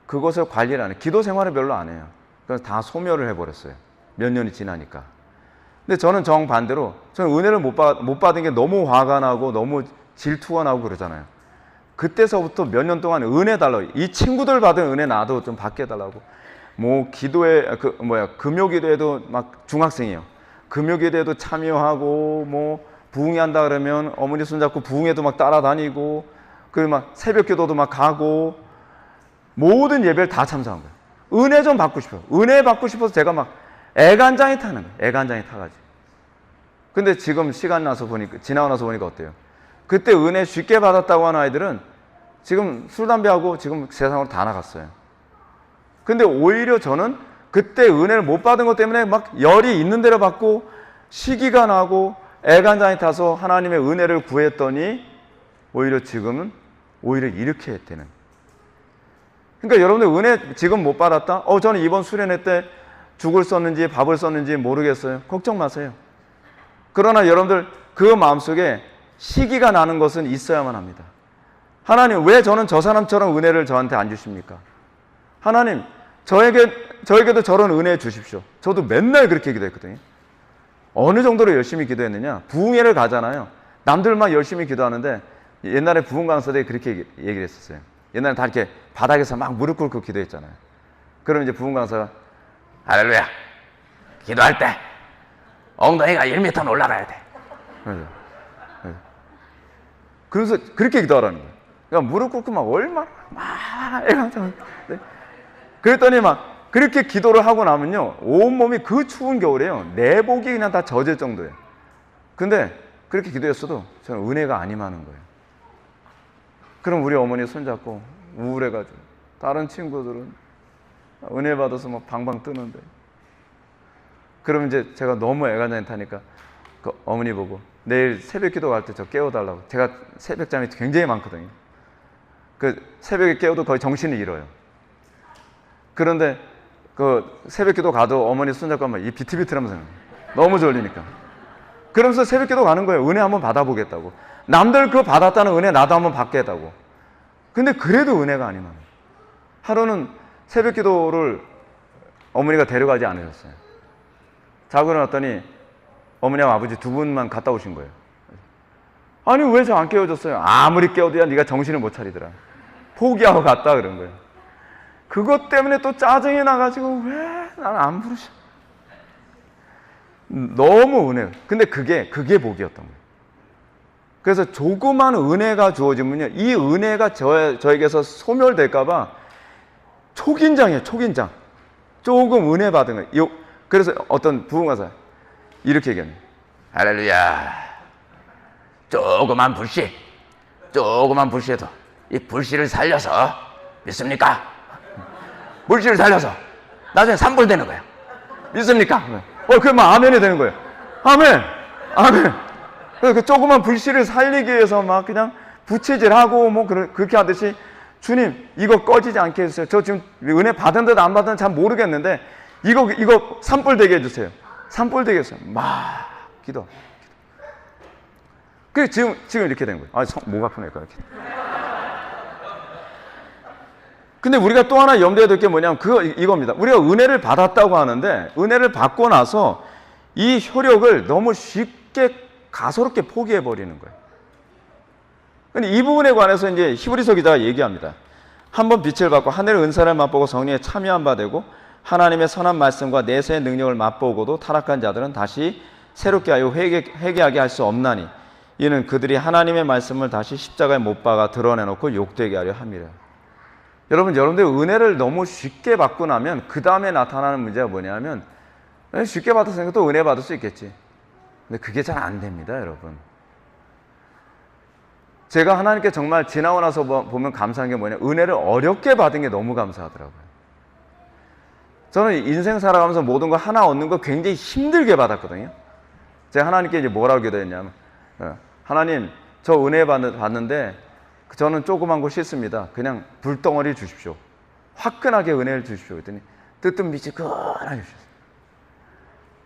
그것을 관리를 안 해요. 기도 생활을 별로 안 해요. 그래서 다 소멸을 해버렸어요. 몇 년이 지나니까. 근데 저는 정반대로, 저는 은혜를 못 받은 게 너무 화가 나고 너무 질투가 나고 그러잖아요. 그때서부터 몇 년 동안 은혜 달라고, 이 친구들 받은 은혜 나도 좀 받게 해달라고, 뭐 기도에 금요기도에도 막 중학생이에요. 금요기도에도 참여하고, 뭐 부흥회한다 그러면 어머니 손잡고 부흥회도 막 따라다니고, 그리고 막 새벽기도도 막 가고, 모든 예배를 다 참석한 거예요. 은혜 좀 받고 싶어요. 은혜 받고 싶어서 제가 막 애간장에 타는 거예요. 애간장에 타가지고. 근데 지금 시간 나서 보니까, 지나고 나서 보니까 어때요? 그때 은혜 쉽게 받았다고 하는 아이들은 지금 술, 담배하고 지금 세상으로 다 나갔어요. 근데 오히려 저는 그때 은혜를 못 받은 것 때문에 막 열이 있는 대로 받고 시기가 나고 애간장에 타서 하나님의 은혜를 구했더니 오히려 지금은 오히려 이렇게 되는. 그러니까 여러분들 은혜 지금 못 받았다? 저는 이번 수련회 때 죽을 썼는지 밥을 썼는지 모르겠어요. 걱정 마세요. 그러나 여러분들 그 마음속에 시기가 나는 것은 있어야만 합니다. 하나님, 왜 저는 저 사람처럼 은혜를 저한테 안 주십니까? 하나님, 저에게도 저런 은혜 주십시오. 저도 맨날 그렇게 기도했거든요. 어느 정도로 열심히 기도했느냐? 부흥회를 가잖아요. 남들 막 열심히 기도하는데, 옛날에 부흥 강사들이 그렇게 얘기를 했었어요. 옛날에 다 이렇게 바닥에서 막 무릎 꿇고 기도했잖아요. 그럼 이제 부흥 강사가, 할렐루야, 기도할 때 엉덩이가 1m는 올라가야 돼. 그래서 그렇게 기도하라는 거예요. 그러니까 무릎 꿇고 막 얼마나 막 그랬더니 막 그렇게 기도를 하고 나면요, 온몸이 그 추운 겨울에요, 내복이 그냥 다 젖을 정도예요. 근데 그렇게 기도했어도 저는 은혜가 안 임하는 거예요. 그럼 우리 어머니 손잡고 우울해가지고, 다른 친구들은 은혜 받아서 막 방방 뜨는데, 그럼 이제 제가 너무 애간장에 타니까 그 어머니 보고 내일 새벽 기도 갈 때 저 깨워달라고. 제가 새벽잠이 굉장히 많거든요. 그 새벽에 깨워도 거의 정신을 잃어요. 그런데 그 새벽 기도 가도 어머니 손잡고 하면 이 비틀비틀하면서 너무 졸리니까. 그러면서 새벽 기도 가는 거예요. 은혜 한번 받아보겠다고. 남들 그거 받았다는 은혜 나도 한번 받겠다고. 근데 그래도 은혜가 아니면, 하루는 새벽 기도를 어머니가 데려가지 않으셨어요. 자고 일어났더니 어머니와 아버지 두 분만 갔다 오신 거예요. 아니, 왜 저 안 깨워줬어요? 아무리 깨워도야 네가 정신을 못 차리더라. 포기하고 갔다 그런 거예요. 그것 때문에 또 짜증이 나가지고 왜 나는 안 부르셔? 너무 은혜. 근데 그게 복이었던 거예요. 그래서 조그만 은혜가 주어지면요, 이 은혜가 저에게서 소멸될까봐 초긴장이에요. 초긴장. 조금 은혜 받은 거예요. 그래서 어떤 부흥가사 이렇게 얘기합니다. 할렐루야, 조그만 불씨에도 이 불씨를 살려서, 믿습니까? 불씨를 살려서 나중에 산불 되는 거예요. 믿습니까? 그러면 아멘이 되는 거예요. 아멘. 그 조그만 불씨를 살리기 위해서 막 그냥 부채질하고 뭐 그렇게 하듯이 주님, 이거 꺼지지 않게 해주세요. 저 지금 은혜 받은 듯 안 받은 듯 잘 모르겠는데 이거 산불 되게 해주세요. 산불 되게 해주세요. 막 기도. 그래 지금 이렇게 된 거예요. 목 아프니까 이렇게. 근데 우리가 또 하나 염두에 둘 게 뭐냐면 이겁니다. 우리가 은혜를 받았다고 하는데 은혜를 받고 나서 이 효력을 너무 쉽게 가소롭게 포기해 버리는 거예요. 근데 이 부분에 관해서 이제 히브리서 기자가 얘기합니다. 한번 빛을 받고 하늘의 은사를 맛보고 성령에 참여한 바 되고 하나님의 선한 말씀과 내세의 능력을 맛보고도 타락한 자들은 다시 새롭게 하여 회개하게 할 수 없나니 이는 그들이 하나님의 말씀을 다시 십자가에 못 박아 드러내놓고 욕되게 하려 함이라. 여러분들 은혜를 너무 쉽게 받고 나면 그 다음에 나타나는 문제가 뭐냐면 쉽게 받았으니까 또 은혜 받을 수 있겠지. 근데 그게 잘 안 됩니다, 여러분. 제가 하나님께 정말 지나고 나서 보면 감사한 게 뭐냐, 은혜를 어렵게 받은 게 너무 감사하더라고요. 저는 인생 살아가면서 모든 거 하나 얻는 거 굉장히 힘들게 받았거든요. 제가 하나님께 이제 뭐라고 기도했냐면, 하나님, 저 은혜 받는데 저는 조그만 거 싫습니다. 그냥 불덩어리 주십시오. 화끈하게 은혜를 주십시오. 그랬더니 뜨뜻미지근하게 주셨어요.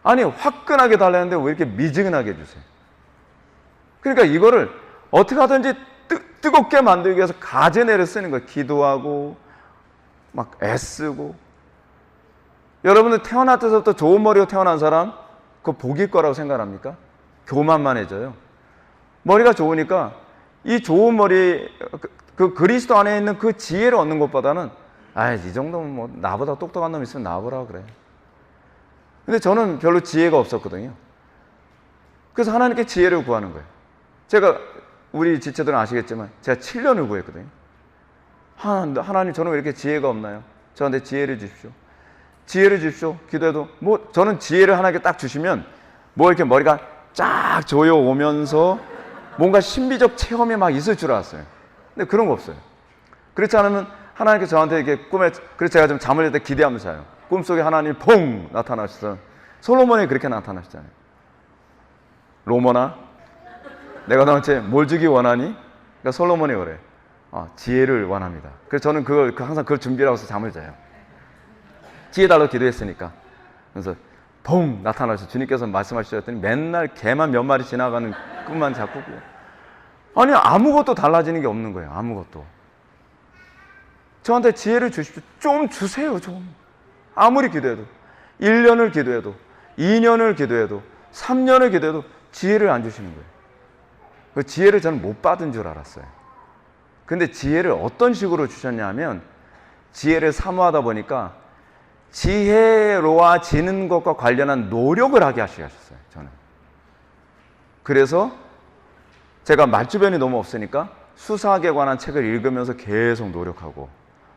아니, 화끈하게 달라는데 왜 이렇게 미지근하게 주세요? 그러니까 이거를 어떻게 하든지 뜨겁게 만들기 위해서 가제내를 쓰는 거예요. 기도하고 막 애쓰고. 여러분들 태어날 때부터 좋은 머리로 태어난 사람 그거 복일 거라고 생각합니까? 교만만해져요. 머리가 좋으니까 이 좋은 머리, 그 그리스도 안에 있는 그 지혜를 얻는 것보다는 이 정도면 뭐 나보다 똑똑한 놈 있으면 나와보라 그래. 근데 저는 별로 지혜가 없었거든요. 그래서 하나님께 지혜를 구하는 거예요. 제가 우리 지체들은 아시겠지만 제가 7년을 구했거든요. 하나님, 저는 왜 이렇게 지혜가 없나요? 저한테 지혜를 주십시오. 지혜를 주십시오. 기도해도 저는 지혜를 하나님께 딱 주시면 이렇게 머리가 쫙 조여오면서 뭔가 신비적 체험이 막 있을 줄 알았어요. 근데 그런 거 없어요. 그렇지 않으면 하나님께 저한테 이렇게 그래서 제가 좀 잠을 잘 때 기대하면서 자요. 꿈속에 하나님이 퐁 나타나시잖아요. 솔로몬이 그렇게 나타나시잖아요. 로머나, 내가 너한테 뭘 주기 원하니? 그러니까 솔로몬이 그래. 지혜를 원합니다. 그래서 저는 항상 그걸 준비하고 잠을 자요. 지혜 달라고 기도했으니까. 그래서 퐁 나타나셔서 주님께서 말씀하셨더니 맨날 개만 몇 마리 지나가는 꿈만 자꾸 꾸고. 아니, 아무것도 달라지는 게 없는 거예요. 아무것도. 저한테 지혜를 주십시오. 좀 주세요, 좀. 아무리 기도해도 1년을 기도해도 2년을 기도해도 3년을 기도해도 지혜를 안 주시는 거예요. 그 지혜를 저는 못 받은 줄 알았어요. 근데 지혜를 어떤 식으로 주셨냐면 지혜를 사모하다 보니까 지혜로워지는 것과 관련한 노력을 하게 하셨어요. 저는. 그래서 제가 말주변이 너무 없으니까 수사학에 관한 책을 읽으면서 계속 노력하고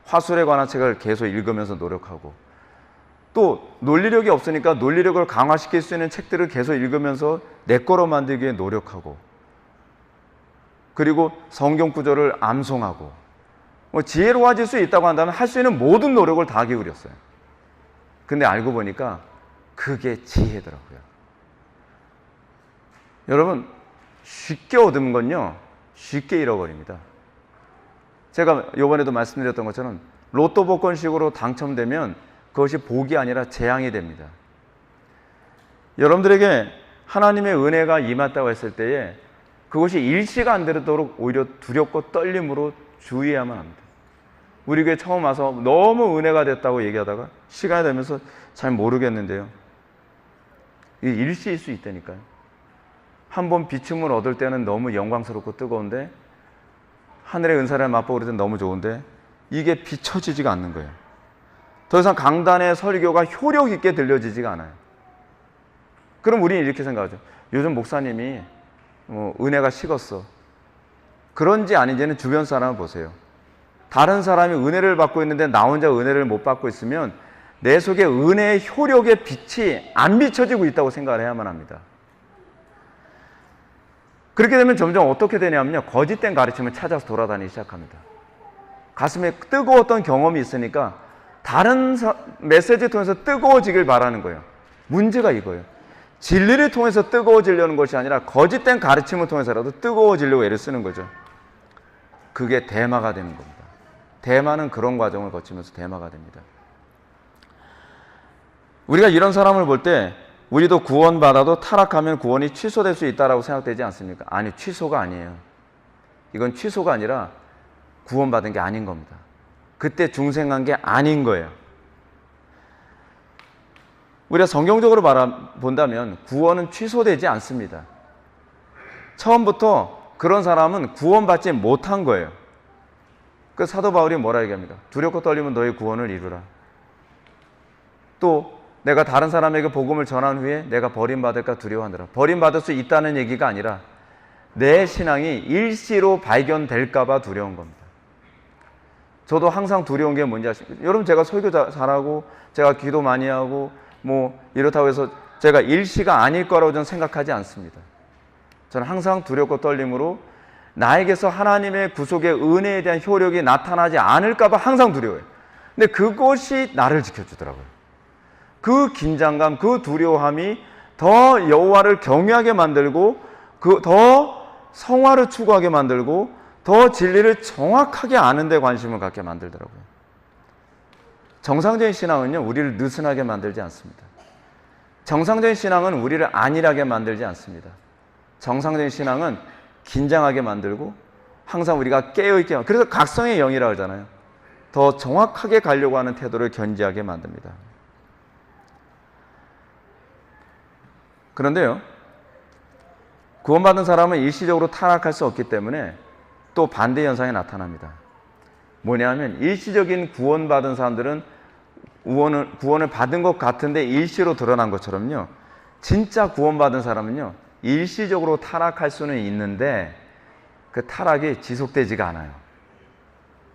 화술에 관한 책을 계속 읽으면서 노력하고 또 논리력이 없으니까 논리력을 강화시킬 수 있는 책들을 계속 읽으면서 내 거로 만들기 위해 노력하고 그리고 성경 구절을 암송하고 지혜로워질 수 있다고 한다면 할 수 있는 모든 노력을 다 기울였어요. 근데 알고 보니까 그게 지혜더라고요. 여러분, 쉽게 얻은 건요, 쉽게 잃어버립니다. 제가 이번에도 말씀드렸던 것처럼 로또 복권식으로 당첨되면 그것이 복이 아니라 재앙이 됩니다. 여러분들에게 하나님의 은혜가 임했다고 했을 때에 그것이 일시가 안 되도록 오히려 두렵고 떨림으로 주의해야만 합니다. 우리 교회 처음 와서 너무 은혜가 됐다고 얘기하다가 시간이 되면서 잘 모르겠는데요. 이게 일시일 수 있다니까요. 한번 비춤을 얻을 때는 너무 영광스럽고 뜨거운데 하늘의 은사를 맛보고 그럴 땐 너무 좋은데 이게 비춰지지가 않는 거예요. 더 이상 강단의 설교가 효력 있게 들려지지가 않아요. 그럼 우리는 이렇게 생각하죠. 요즘 목사님이 은혜가 식었어. 그런지 아닌지는 주변 사람을 보세요. 다른 사람이 은혜를 받고 있는데 나 혼자 은혜를 못 받고 있으면 내 속에 은혜의 효력의 빛이 안 비춰지고 있다고 생각을 해야만 합니다. 그렇게 되면 점점 어떻게 되냐면요, 거짓된 가르침을 찾아서 돌아다니기 시작합니다. 가슴에 뜨거웠던 경험이 있으니까 다른 메시지 통해서 뜨거워지길 바라는 거예요. 문제가 이거예요. 진리를 통해서 뜨거워지려는 것이 아니라 거짓된 가르침을 통해서라도 뜨거워지려고 애를 쓰는 거죠. 그게 대마가 되는 겁니다. 대마는 그런 과정을 거치면서 대마가 됩니다. 우리가 이런 사람을 볼 때 우리도 구원받아도 타락하면 구원이 취소될 수 있다라고 생각되지 않습니까? 아니, 취소가 아니에요. 이건 취소가 아니라 구원받은 게 아닌 겁니다. 그때 중생한 게 아닌 거예요. 우리가 성경적으로 본다면 구원은 취소되지 않습니다. 처음부터 그런 사람은 구원받지 못한 거예요. 그 사도 바울이 뭐라 얘기합니까? 두렵고 떨리면 너의 구원을 이루라. 또 내가 다른 사람에게 복음을 전한 후에 내가 버림받을까 두려워하느라. 버림받을 수 있다는 얘기가 아니라 내 신앙이 일시로 발견될까 봐 두려운 겁니다. 저도 항상 두려운 게 뭔지 아십니까? 여러분, 제가 설교 잘하고 제가 기도 많이 하고 뭐 이렇다고 해서 제가 일시가 아닐 거라고 저는 생각하지 않습니다. 저는 항상 두렵고 떨림으로 나에게서 하나님의 구속의 은혜에 대한 효력이 나타나지 않을까 봐 항상 두려워요. 근데 그것이 나를 지켜주더라고요. 그 긴장감, 그 두려움이 더 여호와를 경외하게 만들고 더 성화를 추구하게 만들고 더 진리를 정확하게 아는 데 관심을 갖게 만들더라고요. 정상적인 신앙은요, 우리를 느슨하게 만들지 않습니다. 정상적인 신앙은 우리를 안일하게 만들지 않습니다. 정상적인 신앙은 긴장하게 만들고 항상 우리가 깨어있게, 그래서 각성의 영이라고 하잖아요. 더 정확하게 가려고 하는 태도를 견지하게 만듭니다. 그런데요, 구원받은 사람은 일시적으로 타락할 수 없기 때문에 또 반대 현상이 나타납니다. 뭐냐면 일시적인 구원받은 사람들은 구원을 받은 것 같은데 일시로 드러난 것처럼요, 진짜 구원받은 사람은요 일시적으로 타락할 수는 있는데 그 타락이 지속되지가 않아요.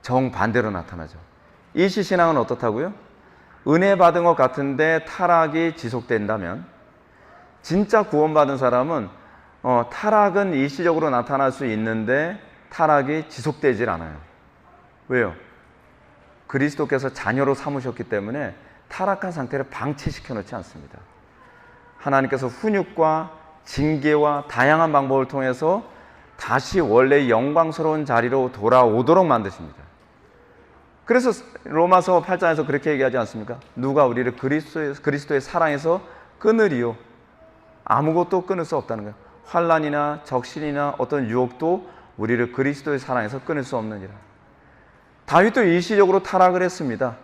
정반대로 나타나죠. 일시신앙은 어떻다고요? 은혜 받은 것 같은데 타락이 지속된다면, 진짜 구원받은 사람은 타락은 일시적으로 나타날 수 있는데 타락이 지속되질 않아요. 왜요? 그리스도께서 자녀로 삼으셨기 때문에 타락한 상태를 방치시켜 놓지 않습니다. 하나님께서 훈육과 징계와 다양한 방법을 통해서 다시 원래 영광스러운 자리로 돌아오도록 만드십니다. 그래서 로마서 8장에서 그렇게 얘기하지 않습니까? 누가 우리를 그리스도의 사랑에서 끊으리요? 아무것도 끊을 수 없다는 거예요. 환난이나 적신이나 어떤 유혹도 우리를 그리스도의 사랑에서 끊을 수 없느니라. 다윗도 일시적으로 타락을 했습니다.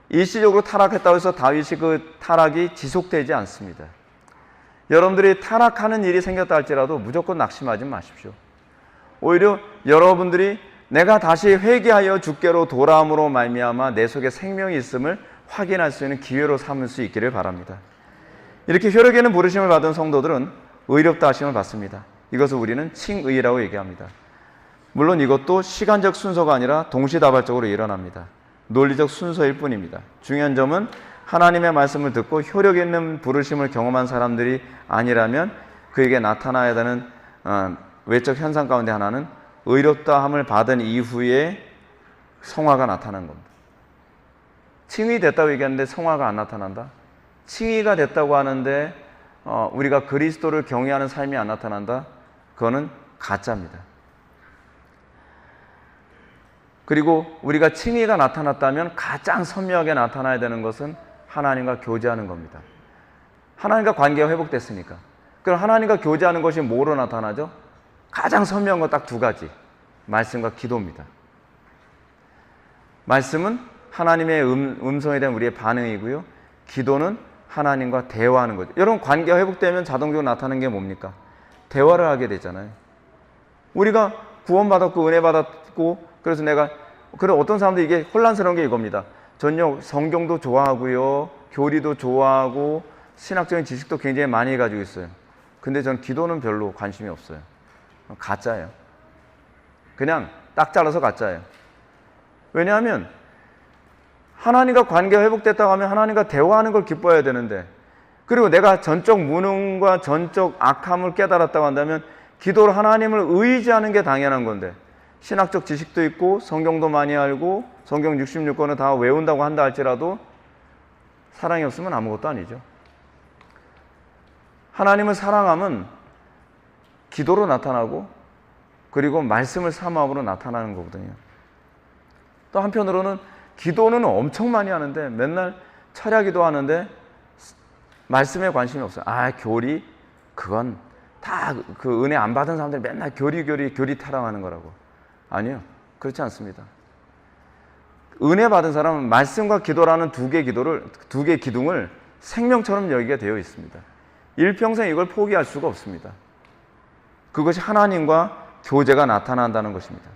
일시적으로 타락했다고 해서 다윗이 그 타락이 지속되지 않습니다. 여러분들이 타락하는 일이 생겼다 할지라도 무조건 낙심하지 마십시오. 오히려 여러분들이 내가 다시 회개하여 주께로 돌아옴으로 말미암아 내 속에 생명이 있음을 확인할 수 있는 기회로 삼을 수 있기를 바랍니다. 이렇게 혈육에 있는 부르심을 받은 성도들은 의롭다 하심을 받습니다. 이것을 우리는 칭의라고 얘기합니다. 물론 이것도 시간적 순서가 아니라 동시다발적으로 일어납니다. 논리적 순서일 뿐입니다. 중요한 점은 하나님의 말씀을 듣고 효력 있는 부르심을 경험한 사람들이 아니라면 그에게 나타나야 되는 외적 현상 가운데 하나는 의롭다함을 받은 이후에 성화가 나타나는 겁니다. 칭의 됐다고 얘기하는데 성화가 안 나타난다? 칭의가 됐다고 하는데 우리가 그리스도를 경외하는 삶이 안 나타난다? 그거는 가짜입니다. 그리고 우리가 칭의가 나타났다면 가장 선명하게 나타나야 되는 것은 하나님과 교제하는 겁니다. 하나님과 관계가 회복됐으니까. 그럼 하나님과 교제하는 것이 뭐로 나타나죠? 가장 선명한 건 딱 두 가지. 말씀과 기도입니다. 말씀은 하나님의 음성에 대한 우리의 반응이고요. 기도는 하나님과 대화하는 거죠. 여러분, 관계가 회복되면 자동적으로 나타나는 게 뭡니까? 대화를 하게 되잖아요. 우리가 구원받았고 은혜 받았고, 그래서 그래, 어떤 사람들이 이게 혼란스러운 게 이겁니다. 전요 성경도 좋아하고요, 교리도 좋아하고 신학적인 지식도 굉장히 많이 가지고 있어요. 근데 전 기도는 별로 관심이 없어요. 가짜예요. 그냥 딱 잘라서 가짜예요. 왜냐하면 하나님과 관계가 회복됐다고 하면 하나님과 대화하는 걸 기뻐해야 되는데, 그리고 내가 전적 무능과 전적 악함을 깨달았다고 한다면 기도로 하나님을 의지하는 게 당연한 건데, 신학적 지식도 있고 성경도 많이 알고 성경 66권을 다 외운다고 한다 할지라도 사랑이 없으면 아무것도 아니죠. 하나님을 사랑함은 기도로 나타나고 그리고 말씀을 사모함으로 나타나는 거거든요. 또 한편으로는 기도는 엄청 많이 하는데 맨날 철야 기도하는데 말씀에 관심이 없어요. 교리 그건 다 그 은혜 안 받은 사람들이 맨날 교리 타령하는 거라고. 아니요, 그렇지 않습니다. 은혜 받은 사람은 말씀과 기도라는 두 개 기둥을 생명처럼 여기게 되어 있습니다. 일평생 이걸 포기할 수가 없습니다. 그것이 하나님과 교제가 나타난다는 것입니다.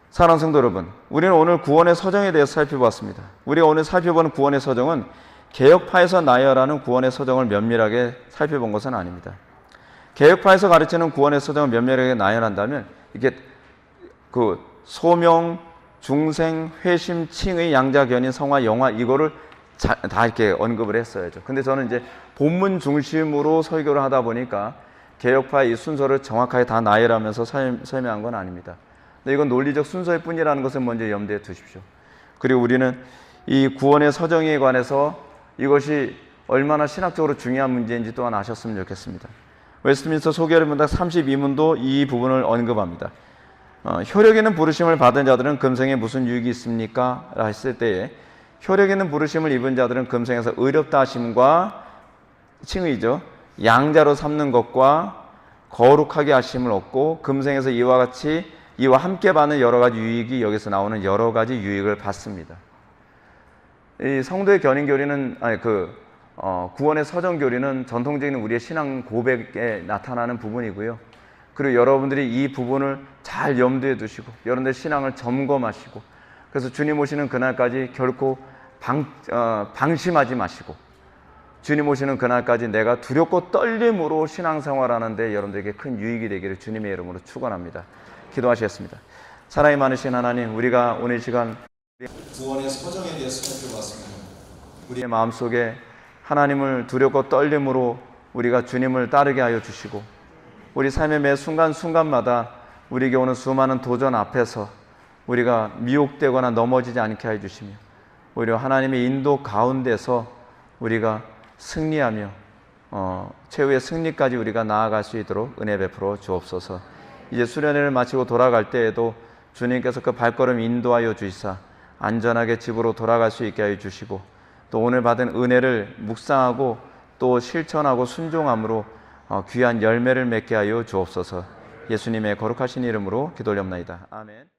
사랑하는 성도 여러분, 우리는 오늘 구원의 서정에 대해서 살펴보았습니다. 우리가 오늘 살펴보는 구원의 서정은 개혁파에서 나열하는 구원의 서정을 면밀하게 살펴본 것은 아닙니다. 개혁파에서 가르치는 구원의 서정을 면밀하게 나열한다면 이게 그 소명, 중생, 회심, 칭의, 양자, 견인, 성화, 영화 이거를 다 이렇게 언급을 했어야죠. 근데 저는 이제 본문 중심으로 설교를 하다 보니까 개혁파의 이 순서를 정확하게 다 나열하면서 설명한 건 아닙니다. 근데 이건 논리적 순서일 뿐이라는 것을 먼저 염두에 두십시오. 그리고 우리는 이 구원의 서정에 관해서 이것이 얼마나 신학적으로 중요한 문제인지 또한 아셨으면 좋겠습니다. 웨스트민스터 소개를 문답 32문도 이 부분을 언급합니다. 효력 있는 부르심을 받은 자들은 금생에 무슨 유익이 있습니까? 라 했을 때에 효력 있는 부르심을 입은 자들은 금생에서 의롭다 하심과 칭의죠. 양자로 삼는 것과 거룩하게 하심을 얻고 금생에서 이와 함께 받는 여러 가지 유익이 여기서 나오는 여러 가지 유익을 받습니다. 이 성도의 견인교리는 구원의 서정교리는 전통적인 우리의 신앙 고백에 나타나는 부분이고요. 그리고 여러분들이 이 부분을 잘 염두에 두시고 여러분들의 신앙을 점검하시고 그래서 주님 오시는 그날까지 결코 방심하지 마시고 주님 오시는 그날까지 내가 두렵고 떨림으로 신앙생활하는데 여러분들에게 큰 유익이 되기를 주님의 이름으로 축원합니다. 기도하시겠습니다. 사랑이 많으신 하나님, 우리가 오늘 시간 구원의 서정에 대해서 살펴봤습니다. 우리의 마음속에 하나님을 두렵고 떨림으로 우리가 주님을 따르게 하여 주시고 우리 삶의 매 순간순간마다 우리에게 오는 수많은 도전 앞에서 우리가 미혹되거나 넘어지지 않게 하여 주시며 오히려 하나님의 인도 가운데서 우리가 승리하며 최후의 승리까지 우리가 나아갈 수 있도록 은혜 베풀어 주옵소서. 이제 수련회를 마치고 돌아갈 때에도 주님께서 그 발걸음 인도하여 주시사 안전하게 집으로 돌아갈 수 있게 하여 주시고 또 오늘 받은 은혜를 묵상하고 또 실천하고 순종함으로 귀한 열매를 맺게 하여 주옵소서. 예수님의 거룩하신 이름으로 기도 올려옵나이다. 아멘.